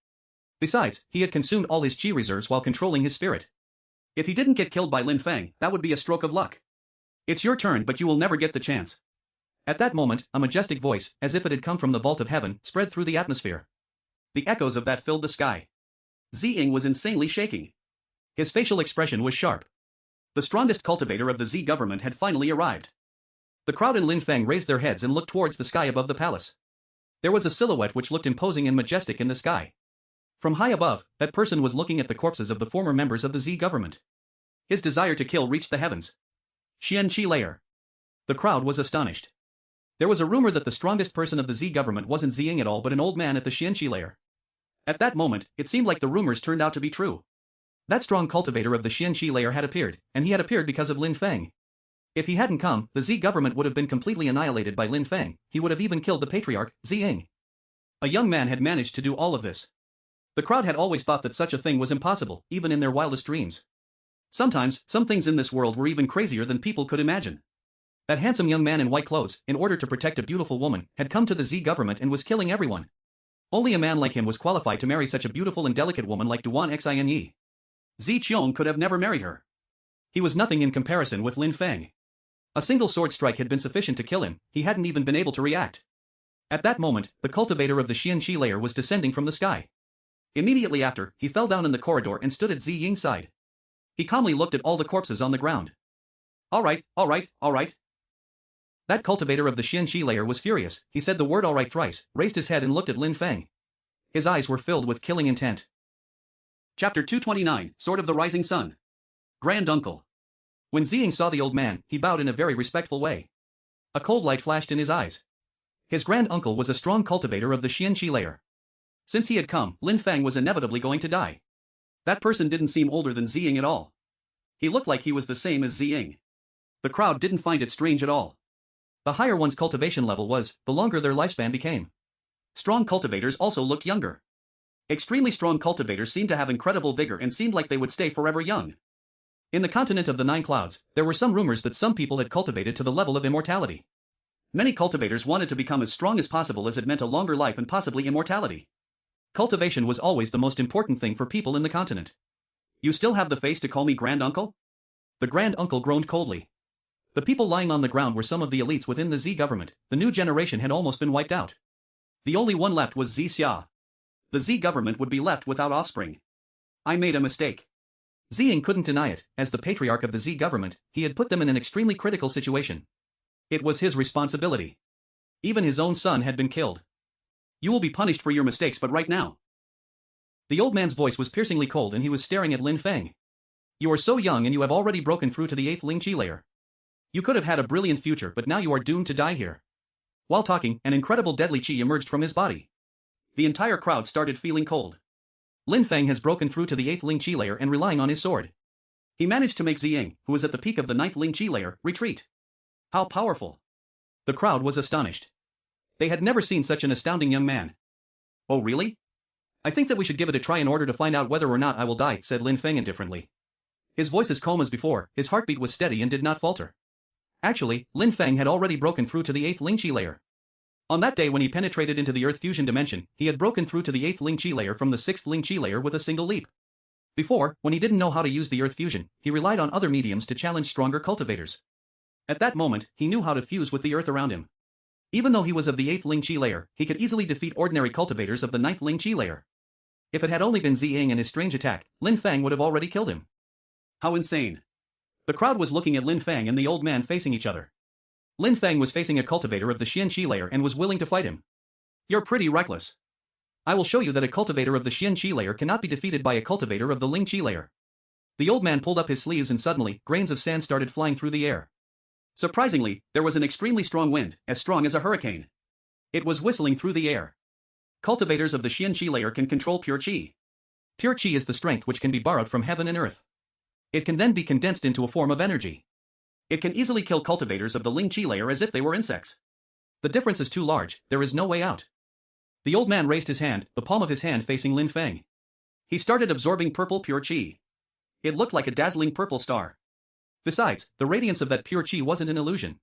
Besides, he had consumed all his chi reserves while controlling his spirit. If he didn't get killed by Lin Feng, that would be a stroke of luck. It's your turn, but you will never get the chance. At that moment, a majestic voice, as if it had come from the vault of heaven, spread through the atmosphere. The echoes of that filled the sky. Jing was insanely shaking. His facial expression was sharp. The strongest cultivator of the Z government had finally arrived. The crowd and Lin Feng raised their heads and looked towards the sky above the palace. There was a silhouette which looked imposing and majestic in the sky. From high above, that person was looking at the corpses of the former members of the Z government. His desire to kill reached the heavens. Qianqi layer. The crowd was astonished. There was a rumor that the strongest person of the Z government wasn't Jing at all but an old man at the Qianqi layer. At that moment, it seemed like the rumors turned out to be true. That strong cultivator of the Qianqi layer had appeared, and he had appeared because of Lin Feng. If he hadn't come, the Z government would have been completely annihilated by Lin Feng, he would have even killed the patriarch, Jing. A young man had managed to do all of this. The crowd had always thought that such a thing was impossible, even in their wildest dreams. Sometimes, some things in this world were even crazier than people could imagine. That handsome young man in white clothes, in order to protect a beautiful woman, had come to the Z government and was killing everyone. Only a man like him was qualified to marry such a beautiful and delicate woman like Duan Xinyi. Zi Qiong could have never married her. He was nothing in comparison with Lin Feng. A single sword strike had been sufficient to kill him, he hadn't even been able to react. At that moment, the cultivator of the Qianqi layer was descending from the sky. Immediately after, he fell down in the corridor and stood at Ying's side. He calmly looked at all the corpses on the ground. Alright. That cultivator of the Qianqi layer was furious, he said the word alright thrice, raised his head and looked at Lin Feng. His eyes were filled with killing intent. Chapter 229, Sword of the Rising Sun. Grand Uncle. When Jing saw the old man, he bowed in a very respectful way. A cold light flashed in his eyes. His grand uncle was a strong cultivator of the Qianqi layer. Since he had come, Lin Feng was inevitably going to die. That person didn't seem older than Jing at all. He looked like he was the same as Jing. The crowd didn't find it strange at all. The higher one's cultivation level was, the longer their lifespan became. Strong cultivators also looked younger. Extremely strong cultivators seemed to have incredible vigor and seemed like they would stay forever young. In the continent of the Nine Clouds, there were some rumors that some people had cultivated to the level of immortality. Many cultivators wanted to become as strong as possible as it meant a longer life and possibly immortality. Cultivation was always the most important thing for people in the continent. You still have the face to call me Grand Uncle? The Grand Uncle groaned coldly. The people lying on the ground were some of the elites within the Z government, the new generation had almost been wiped out. The only one left was Zi Xia. The Z government would be left without offspring. I made a mistake. Jing couldn't deny it, as the patriarch of the Z government, he had put them in an extremely critical situation. It was his responsibility. Even his own son had been killed. You will be punished for your mistakes, but right now. The old man's voice was piercingly cold and he was staring at Lin Feng. You are so young and you have already broken through to the 8th Ling Qi layer. You could have had a brilliant future, but now you are doomed to die here. While talking, an incredible deadly qi emerged from his body. The entire crowd started feeling cold. Lin Feng has broken through to the 8th Ling Qi layer and relying on his sword. He managed to make Jing, who was at the peak of the 9th Ling Qi layer, retreat. How powerful! The crowd was astonished. They had never seen such an astounding young man. Oh really? I think that we should give it a try in order to find out whether or not I will die, said Lin Feng indifferently. His voice as calm as before, his heartbeat was steady and did not falter. Actually, Lin Feng had already broken through to the 8th Ling Qi layer. On that day when he penetrated into the Earth Fusion dimension, he had broken through to the 8th Ling Qi layer from the 6th Ling Qi layer with a single leap. Before, when he didn't know how to use the Earth Fusion, he relied on other mediums to challenge stronger cultivators. At that moment, he knew how to fuse with the earth around him. Even though he was of the 8th Ling Qi layer, he could easily defeat ordinary cultivators of the 9th Ling Qi layer. If it had only been Jing and his strange attack, Lin Feng would have already killed him. How insane. The crowd was looking at Lin Feng and the old man facing each other. Lin Feng was facing a cultivator of the Qianqi layer and was willing to fight him. You're pretty reckless. I will show you that a cultivator of the Qianqi layer cannot be defeated by a cultivator of the Ling Qi layer. The old man pulled up his sleeves and suddenly, grains of sand started flying through the air. Surprisingly, there was an extremely strong wind, as strong as a hurricane. It was whistling through the air. Cultivators of the Qian-Qi layer can control pure Qi. Pure Qi is the strength which can be borrowed from heaven and earth. It can then be condensed into a form of energy. It can easily kill cultivators of the Ling-Qi layer as if they were insects. The difference is too large, there is no way out. The old man raised his hand, the palm of his hand facing Lin Feng. He started absorbing purple pure Qi. It looked like a dazzling purple star. Besides, the radiance of that pure Qi wasn't an illusion.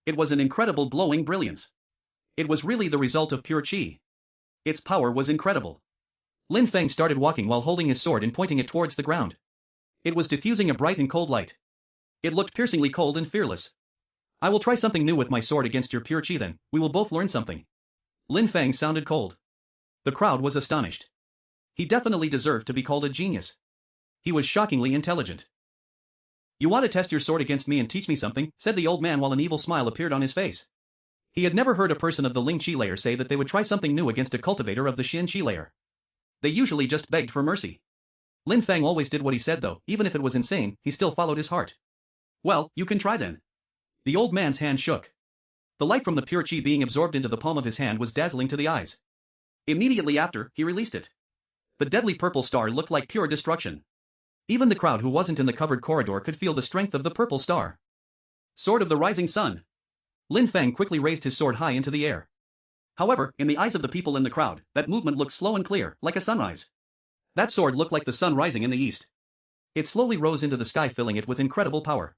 It was an incredible glowing brilliance. It was really the result of pure Qi. Its power was incredible. Lin Feng started walking while holding his sword and pointing it towards the ground. It was diffusing a bright and cold light. It looked piercingly cold and fearless. I will try something new with my sword against your pure Qi then, we will both learn something. Lin Feng sounded cold. The crowd was astonished. He definitely deserved to be called a genius. He was shockingly intelligent. You want to test your sword against me and teach me something, said the old man while an evil smile appeared on his face. He had never heard a person of the Ling-Qi layer say that they would try something new against a cultivator of the Qian-Qi layer. They usually just begged for mercy. Lin Feng always did what he said though, even if it was insane, he still followed his heart. Well, you can try then. The old man's hand shook. The light from the pure Qi being absorbed into the palm of his hand was dazzling to the eyes. Immediately after, he released it. The deadly purple star looked like pure destruction. Even the crowd who wasn't in the covered corridor could feel the strength of the purple star. Sword of the Rising Sun. Lin Feng quickly raised his sword high into the air. However, in the eyes of the people in the crowd, that movement looked slow and clear, like a sunrise. That sword looked like the sun rising in the east. It slowly rose into the sky, filling it with incredible power.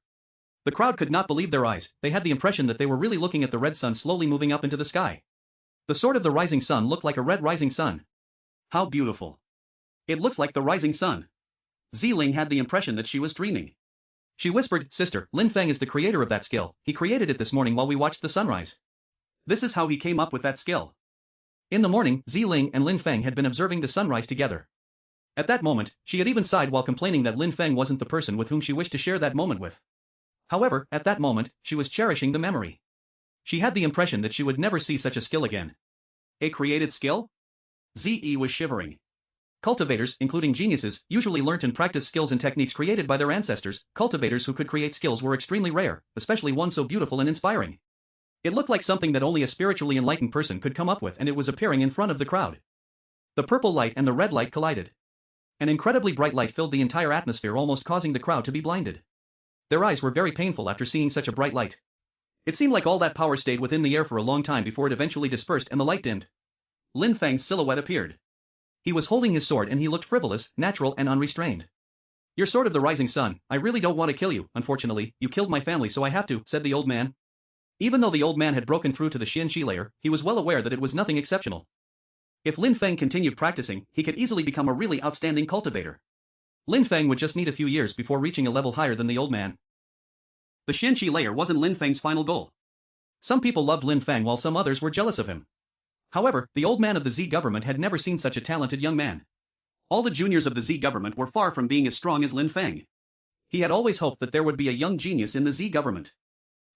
The crowd could not believe their eyes, they had the impression that they were really looking at the red sun slowly moving up into the sky. The sword of the rising sun looked like a red rising sun. How beautiful. It looks like the rising sun. Ziling had the impression that she was dreaming. She whispered, Sister, Lin Feng is the creator of that skill, he created it this morning while we watched the sunrise. This is how he came up with that skill. In the morning, Ziling and Lin Feng had been observing the sunrise together. At that moment, she had even sighed while complaining that Lin Feng wasn't the person with whom she wished to share that moment with. However, at that moment, she was cherishing the memory. She had the impression that she would never see such a skill again. A created skill? Ze was shivering. Cultivators, including geniuses, usually learnt and practiced skills and techniques created by their ancestors. Cultivators who could create skills were extremely rare, especially one so beautiful and inspiring. It looked like something that only a spiritually enlightened person could come up with, and it was appearing in front of the crowd. The purple light and the red light collided. An incredibly bright light filled the entire atmosphere, almost causing the crowd to be blinded. Their eyes were very painful after seeing such a bright light. It seemed like all that power stayed within the air for a long time before it eventually dispersed and the light dimmed. Lin Feng's silhouette appeared. He was holding his sword and he looked frivolous, natural and unrestrained. Your sword of the rising sun, I really don't want to kill you, unfortunately, you killed my family so I have to, said the old man. Even though the old man had broken through to the Qian-Qi layer, he was well aware that it was nothing exceptional. If Lin Feng continued practicing, he could easily become a really outstanding cultivator. Lin Feng would just need a few years before reaching a level higher than the old man. The Qian-Qi layer wasn't Lin Feng's final goal. Some people loved Lin Feng while some others were jealous of him. However, the old man of the Z government had never seen such a talented young man. All the juniors of the Z government were far from being as strong as Lin Feng. He had always hoped that there would be a young genius in the Z government.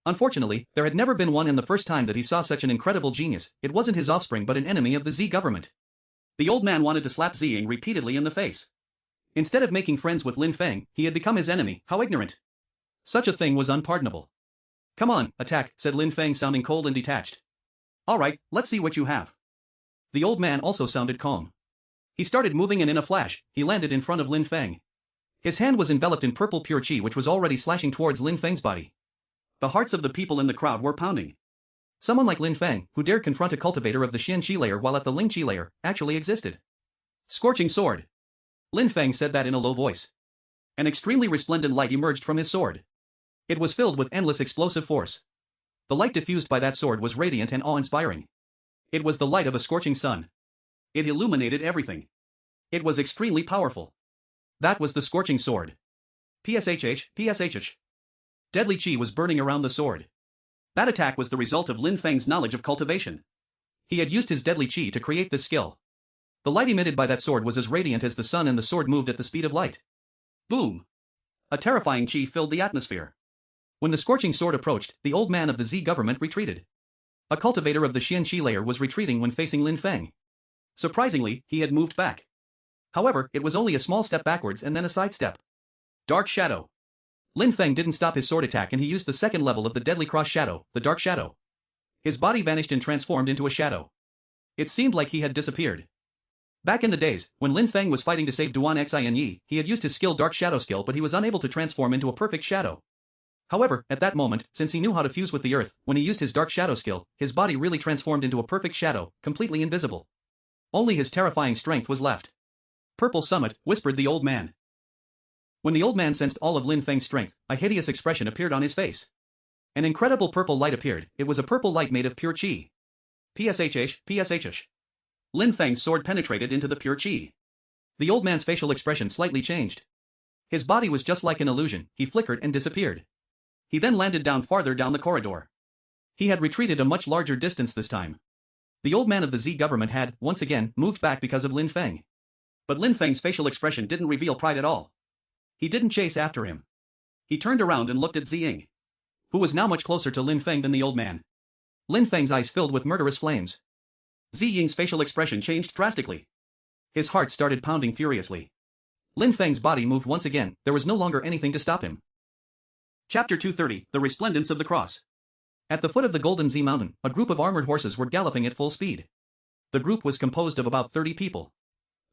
Unfortunately, there had never been one, and the first time that he saw such an incredible genius, it wasn't his offspring but an enemy of the Z government. The old man wanted to slap Ziying repeatedly in the face. Instead of making friends with Lin Feng, he had become his enemy. How ignorant. Such a thing was unpardonable. Come on, attack, said Lin Feng, sounding cold and detached. Alright, let's see what you have. The old man also sounded calm. He started moving and in a flash, he landed in front of Lin Feng. His hand was enveloped in purple pure Qi which was already slashing towards Lin Feng's body. The hearts of the people in the crowd were pounding. Someone like Lin Feng, who dared confront a cultivator of the Qian-Qi layer while at the Ling-Qi layer, actually existed. Scorching sword. Lin Feng said that in a low voice. An extremely resplendent light emerged from his sword. It was filled with endless explosive force. The light diffused by that sword was radiant and awe-inspiring. It was the light of a scorching sun. It illuminated everything. It was extremely powerful. That was the scorching sword. PSHH. Deadly Qi was burning around the sword. That attack was the result of Lin Feng's knowledge of cultivation. He had used his deadly Qi to create this skill. The light emitted by that sword was as radiant as the sun, and the sword moved at the speed of light. Boom! A terrifying Qi filled the atmosphere. When the scorching sword approached, the old man of the Z government retreated. A cultivator of the Qian-Qi layer was retreating when facing Lin Feng. Surprisingly, he had moved back. However, it was only a small step backwards and then a side step. Dark Shadow. Lin Feng didn't stop his sword attack and he used the second level of the deadly cross shadow, the Dark Shadow. His body vanished and transformed into a shadow. It seemed like he had disappeared. Back in the days, when Lin Feng was fighting to save Duan Xin, he had used his skill Dark Shadow skill, but he was unable to transform into a perfect shadow. However, at that moment, since he knew how to fuse with the earth, when he used his Dark Shadow skill, his body really transformed into a perfect shadow, completely invisible. Only his terrifying strength was left. Purple Summit, whispered the old man. When the old man sensed all of Lin Feng's strength, a hideous expression appeared on his face. An incredible purple light appeared. It was a purple light made of pure qi. PSHH. Lin Feng's sword penetrated into the pure qi. The old man's facial expression slightly changed. His body was just like an illusion, he flickered and disappeared. He then landed down farther down the corridor. He had retreated a much larger distance this time. The old man of the Z government had, once again, moved back because of Lin Feng. But Lin Feng's facial expression didn't reveal pride at all. He didn't chase after him. He turned around and looked at Jing, who was now much closer to Lin Feng than the old man. Lin Feng's eyes filled with murderous flames. Jing's facial expression changed drastically. His heart started pounding furiously. Lin Feng's body moved once again, there was no longer anything to stop him. Chapter 230, The Resplendence of the Cross. At the foot of the Golden Z Mountain, a group of armored horses were galloping at full speed. The group was composed of about 30 people.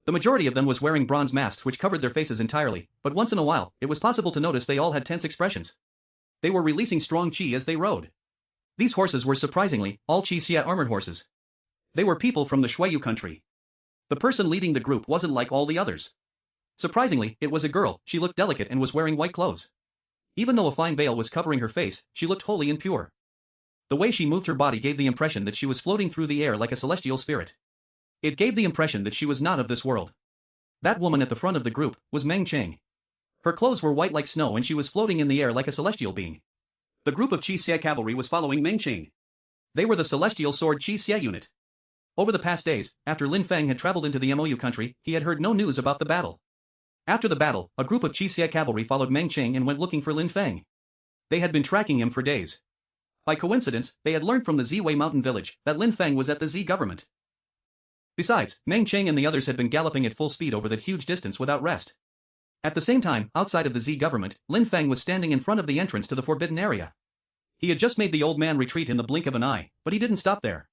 The majority of them was wearing bronze masks which covered their faces entirely, but once in a while, it was possible to notice they all had tense expressions. They were releasing strong qi as they rode. These horses were surprisingly, all qi xia armored horses. They were people from the Shuiyu country. The person leading the group wasn't like all the others. Surprisingly, it was a girl, she looked delicate and was wearing white clothes. Even though a fine veil was covering her face, she looked holy and pure. The way she moved her body gave the impression that she was floating through the air like a celestial spirit. It gave the impression that she was not of this world. That woman at the front of the group was Meng Cheng. Her clothes were white like snow and she was floating in the air like a celestial being. The group of Qi Xia cavalry was following Meng Cheng. They were the Celestial Sword Qi Xia unit. Over the past days, after Lin Feng had traveled into the MOU country, he had heard no news about the battle. After the battle, a group of Qi Xia cavalry followed Meng Cheng and went looking for Lin Feng. They had been tracking him for days. By coincidence, they had learned from the Ziwei mountain village that Lin Feng was at the Z government. Besides, Meng Cheng and the others had been galloping at full speed over that huge distance without rest. At the same time, outside of the Z government, Lin Feng was standing in front of the entrance to the forbidden area. He had just made the old man retreat in the blink of an eye, but he didn't stop there.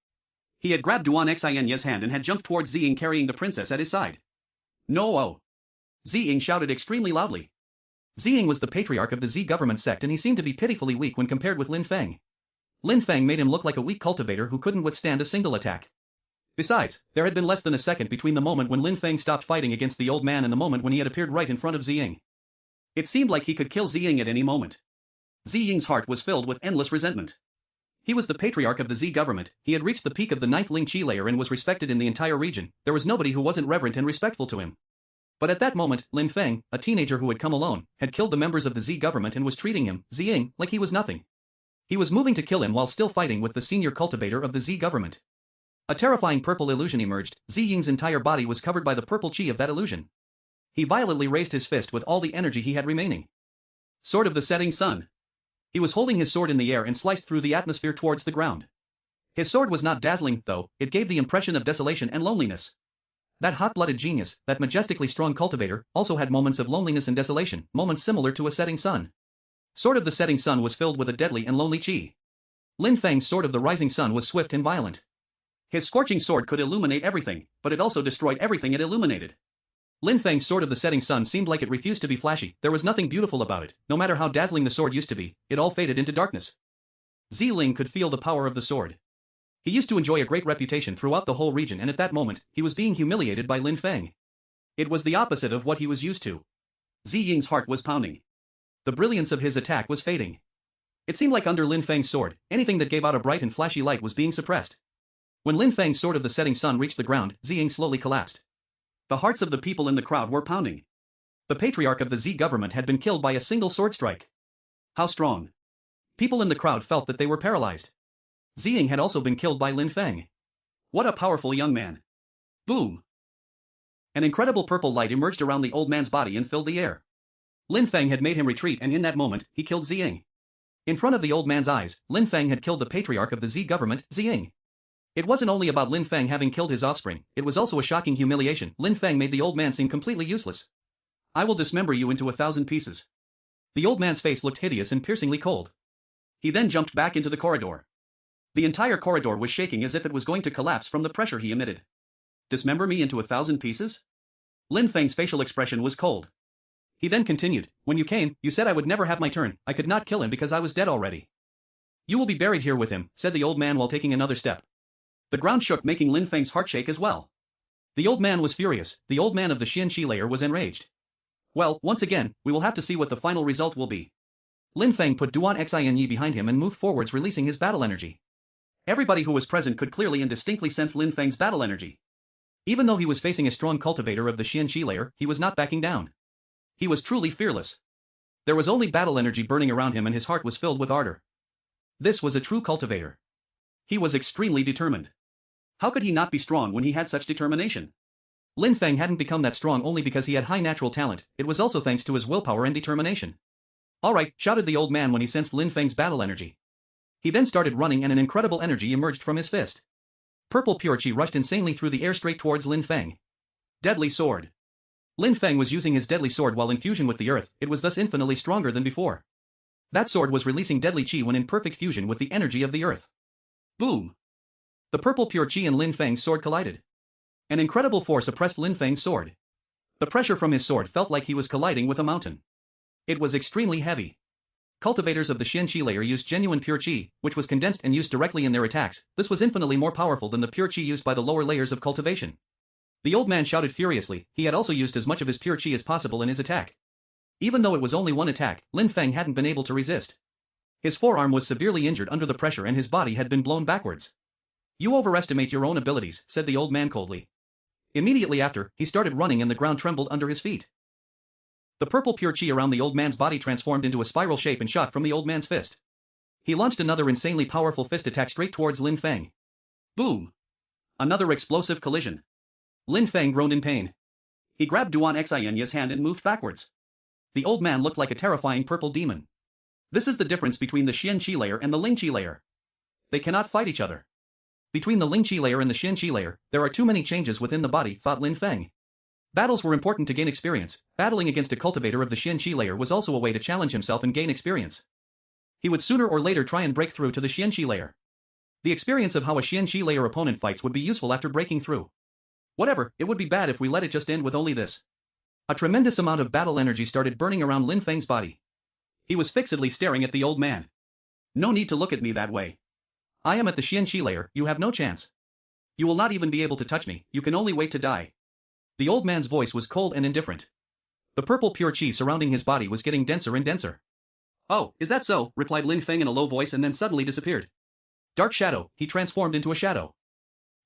He had grabbed Duan Xin's hand and had jumped towards Jing carrying the princess at his side. No oh! Jing shouted extremely loudly. Jing was the patriarch of the Z government sect and he seemed to be pitifully weak when compared with Lin Feng. Lin Feng made him look like a weak cultivator who couldn't withstand a single attack. Besides, there had been less than a second between the moment when Lin Feng stopped fighting against the old man and the moment when he had appeared right in front of Jing. It seemed like he could kill Jing at any moment. Jing's heart was filled with endless resentment. He was the patriarch of the Z government, he had reached the peak of the 9th Ling Qi layer and was respected in the entire region, there was nobody who wasn't reverent and respectful to him. But at that moment, Lin Feng, a teenager who had come alone, had killed the members of the Z government and was treating him, Jing, like he was nothing. He was moving to kill him while still fighting with the senior cultivator of the Z government. A terrifying purple illusion emerged, Jing's entire body was covered by the purple qi of that illusion. He violently raised his fist with all the energy he had remaining. Sword of the Setting Sun. He was holding his sword in the air and sliced through the atmosphere towards the ground. His sword was not dazzling, though, it gave the impression of desolation and loneliness. That hot-blooded genius, that majestically strong cultivator, also had moments of loneliness and desolation, moments similar to a setting sun. Sword of the Setting Sun was filled with a deadly and lonely qi. Lin Feng's Sword of the Rising Sun was swift and violent. His scorching sword could illuminate everything, but it also destroyed everything it illuminated. Lin Feng's Sword of the Setting Sun seemed like it refused to be flashy, there was nothing beautiful about it, no matter how dazzling the sword used to be, it all faded into darkness. Ling could feel the power of the sword. He used to enjoy a great reputation throughout the whole region and at that moment, he was being humiliated by Lin Feng. It was the opposite of what he was used to. Ying's heart was pounding. The brilliance of his attack was fading. It seemed like under Lin Feng's sword, anything that gave out a bright and flashy light was being suppressed. When Lin Feng's Sword of the Setting Sun reached the ground, Jing slowly collapsed. The hearts of the people in the crowd were pounding. The patriarch of the Z government had been killed by a single sword strike. How strong! People in the crowd felt that they were paralyzed. Jing had also been killed by Lin Feng. What a powerful young man! Boom! An incredible purple light emerged around the old man's body and filled the air. Lin Feng had made him retreat and in that moment, he killed Jing. In front of the old man's eyes, Lin Feng had killed the patriarch of the Z government, Jing. It wasn't only about Lin Feng having killed his offspring, it was also a shocking humiliation. Lin Feng made the old man seem completely useless. I will dismember you into 1,000 pieces. The old man's face looked hideous and piercingly cold. He then jumped back into the corridor. The entire corridor was shaking as if it was going to collapse from the pressure he emitted. Dismember me into 1,000 pieces? Lin Feng's facial expression was cold. He then continued, when you came, you said I would never have my turn, I could not kill him because I was dead already. You will be buried here with him, said the old man while taking another step. The ground shook, making Lin Feng's heart shake as well. The old man was furious, the old man of the Xianxi layer was enraged. Well, once again, we will have to see what the final result will be. Lin Feng put Duan Xinyi behind him and moved forwards, releasing his battle energy. Everybody who was present could clearly and distinctly sense Lin Feng's battle energy. Even though he was facing a strong cultivator of the Xianxi layer, he was not backing down. He was truly fearless. There was only battle energy burning around him and his heart was filled with ardor. This was a true cultivator. He was extremely determined. How could he not be strong when he had such determination? Lin Feng hadn't become that strong only because he had high natural talent, it was also thanks to his willpower and determination. Alright, shouted the old man when he sensed Lin Feng's battle energy. He then started running and an incredible energy emerged from his fist. Purple pure chi rushed insanely through the air straight towards Lin Feng. Deadly sword. Lin Feng was using his deadly sword while in fusion with the earth, it was thus infinitely stronger than before. That sword was releasing deadly chi when in perfect fusion with the energy of the earth. Boom! The purple pure chi and Lin Feng's sword collided. An incredible force oppressed Lin Feng's sword. The pressure from his sword felt like he was colliding with a mountain. It was extremely heavy. Cultivators of the Xianxi layer used genuine pure chi, which was condensed and used directly in their attacks. This was infinitely more powerful than the pure chi used by the lower layers of cultivation. The old man shouted furiously, he had also used as much of his pure chi as possible in his attack. Even though it was only one attack, Lin Feng hadn't been able to resist. His forearm was severely injured under the pressure and his body had been blown backwards. You overestimate your own abilities, said the old man coldly. Immediately after, he started running and the ground trembled under his feet. The purple pure chi around the old man's body transformed into a spiral shape and shot from the old man's fist. He launched another insanely powerful fist attack straight towards Lin Feng. Boom! Another explosive collision. Lin Feng groaned in pain. He grabbed Duan Xinyi's hand and moved backwards. The old man looked like a terrifying purple demon. This is the difference between the Xianxi layer and the Lingqi layer. They cannot fight each other. Between the Lingqi layer and the Xianxi layer, there are too many changes within the body, thought Lin Feng. Battles were important to gain experience, battling against a cultivator of the Xianxi layer was also a way to challenge himself and gain experience. He would sooner or later try and break through to the Xianxi layer. The experience of how a Xianxi layer opponent fights would be useful after breaking through. Whatever, it would be bad if we let it just end with only this. A tremendous amount of battle energy started burning around Lin Feng's body. He was fixedly staring at the old man. No need to look at me that way. I am at the Xianxi layer, you have no chance. You will not even be able to touch me, you can only wait to die. The old man's voice was cold and indifferent. The purple pure chi surrounding his body was getting denser and denser. Oh, is that so, replied Lin Feng in a low voice and then suddenly disappeared. Dark shadow, he transformed into a shadow.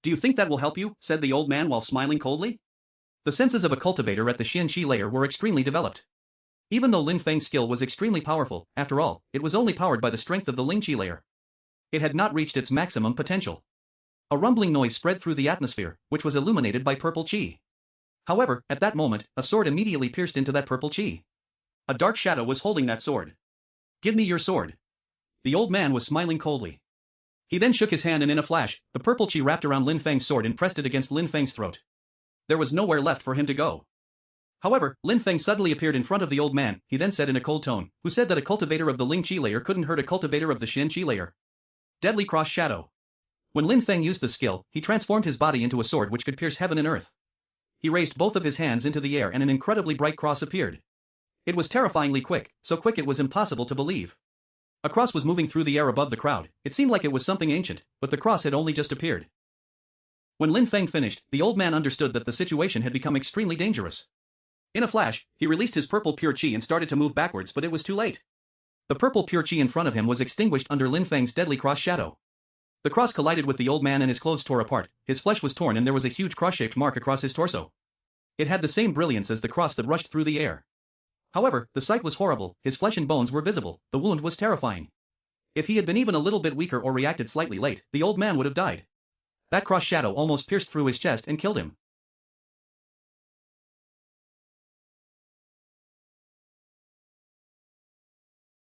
Do you think that will help you, said the old man while smiling coldly? The senses of a cultivator at the Xianxi layer were extremely developed. Even though Lin Feng's skill was extremely powerful, after all, it was only powered by the strength of the Lingqi layer. It had not reached its maximum potential. A rumbling noise spread through the atmosphere, which was illuminated by purple chi. However, at that moment, a sword immediately pierced into that purple chi. A dark shadow was holding that sword. Give me your sword. The old man was smiling coldly. He then shook his hand and in a flash, the purple chi wrapped around Lin Feng's sword and pressed it against Lin Feng's throat. There was nowhere left for him to go. However, Lin Feng suddenly appeared in front of the old man, he then said in a cold tone, who said that a cultivator of the Lingqi layer couldn't hurt a cultivator of the Xianxi layer. Deadly Cross Shadow. When Lin Feng used the skill, he transformed his body into a sword which could pierce heaven and earth. He raised both of his hands into the air and an incredibly bright cross appeared. It was terrifyingly quick, so quick it was impossible to believe. A cross was moving through the air above the crowd, it seemed like it was something ancient, but the cross had only just appeared. When Lin Feng finished, the old man understood that the situation had become extremely dangerous. In a flash, he released his purple pure chi and started to move backwards, but it was too late. The purple pure chi in front of him was extinguished under Lin Feng's deadly cross shadow. The cross collided with the old man and his clothes tore apart, his flesh was torn and there was a huge cross-shaped mark across his torso. It had the same brilliance as the cross that rushed through the air. However, the sight was horrible, his flesh and bones were visible, the wound was terrifying. If he had been even a little bit weaker or reacted slightly late, the old man would have died. That cross shadow almost pierced through his chest and killed him.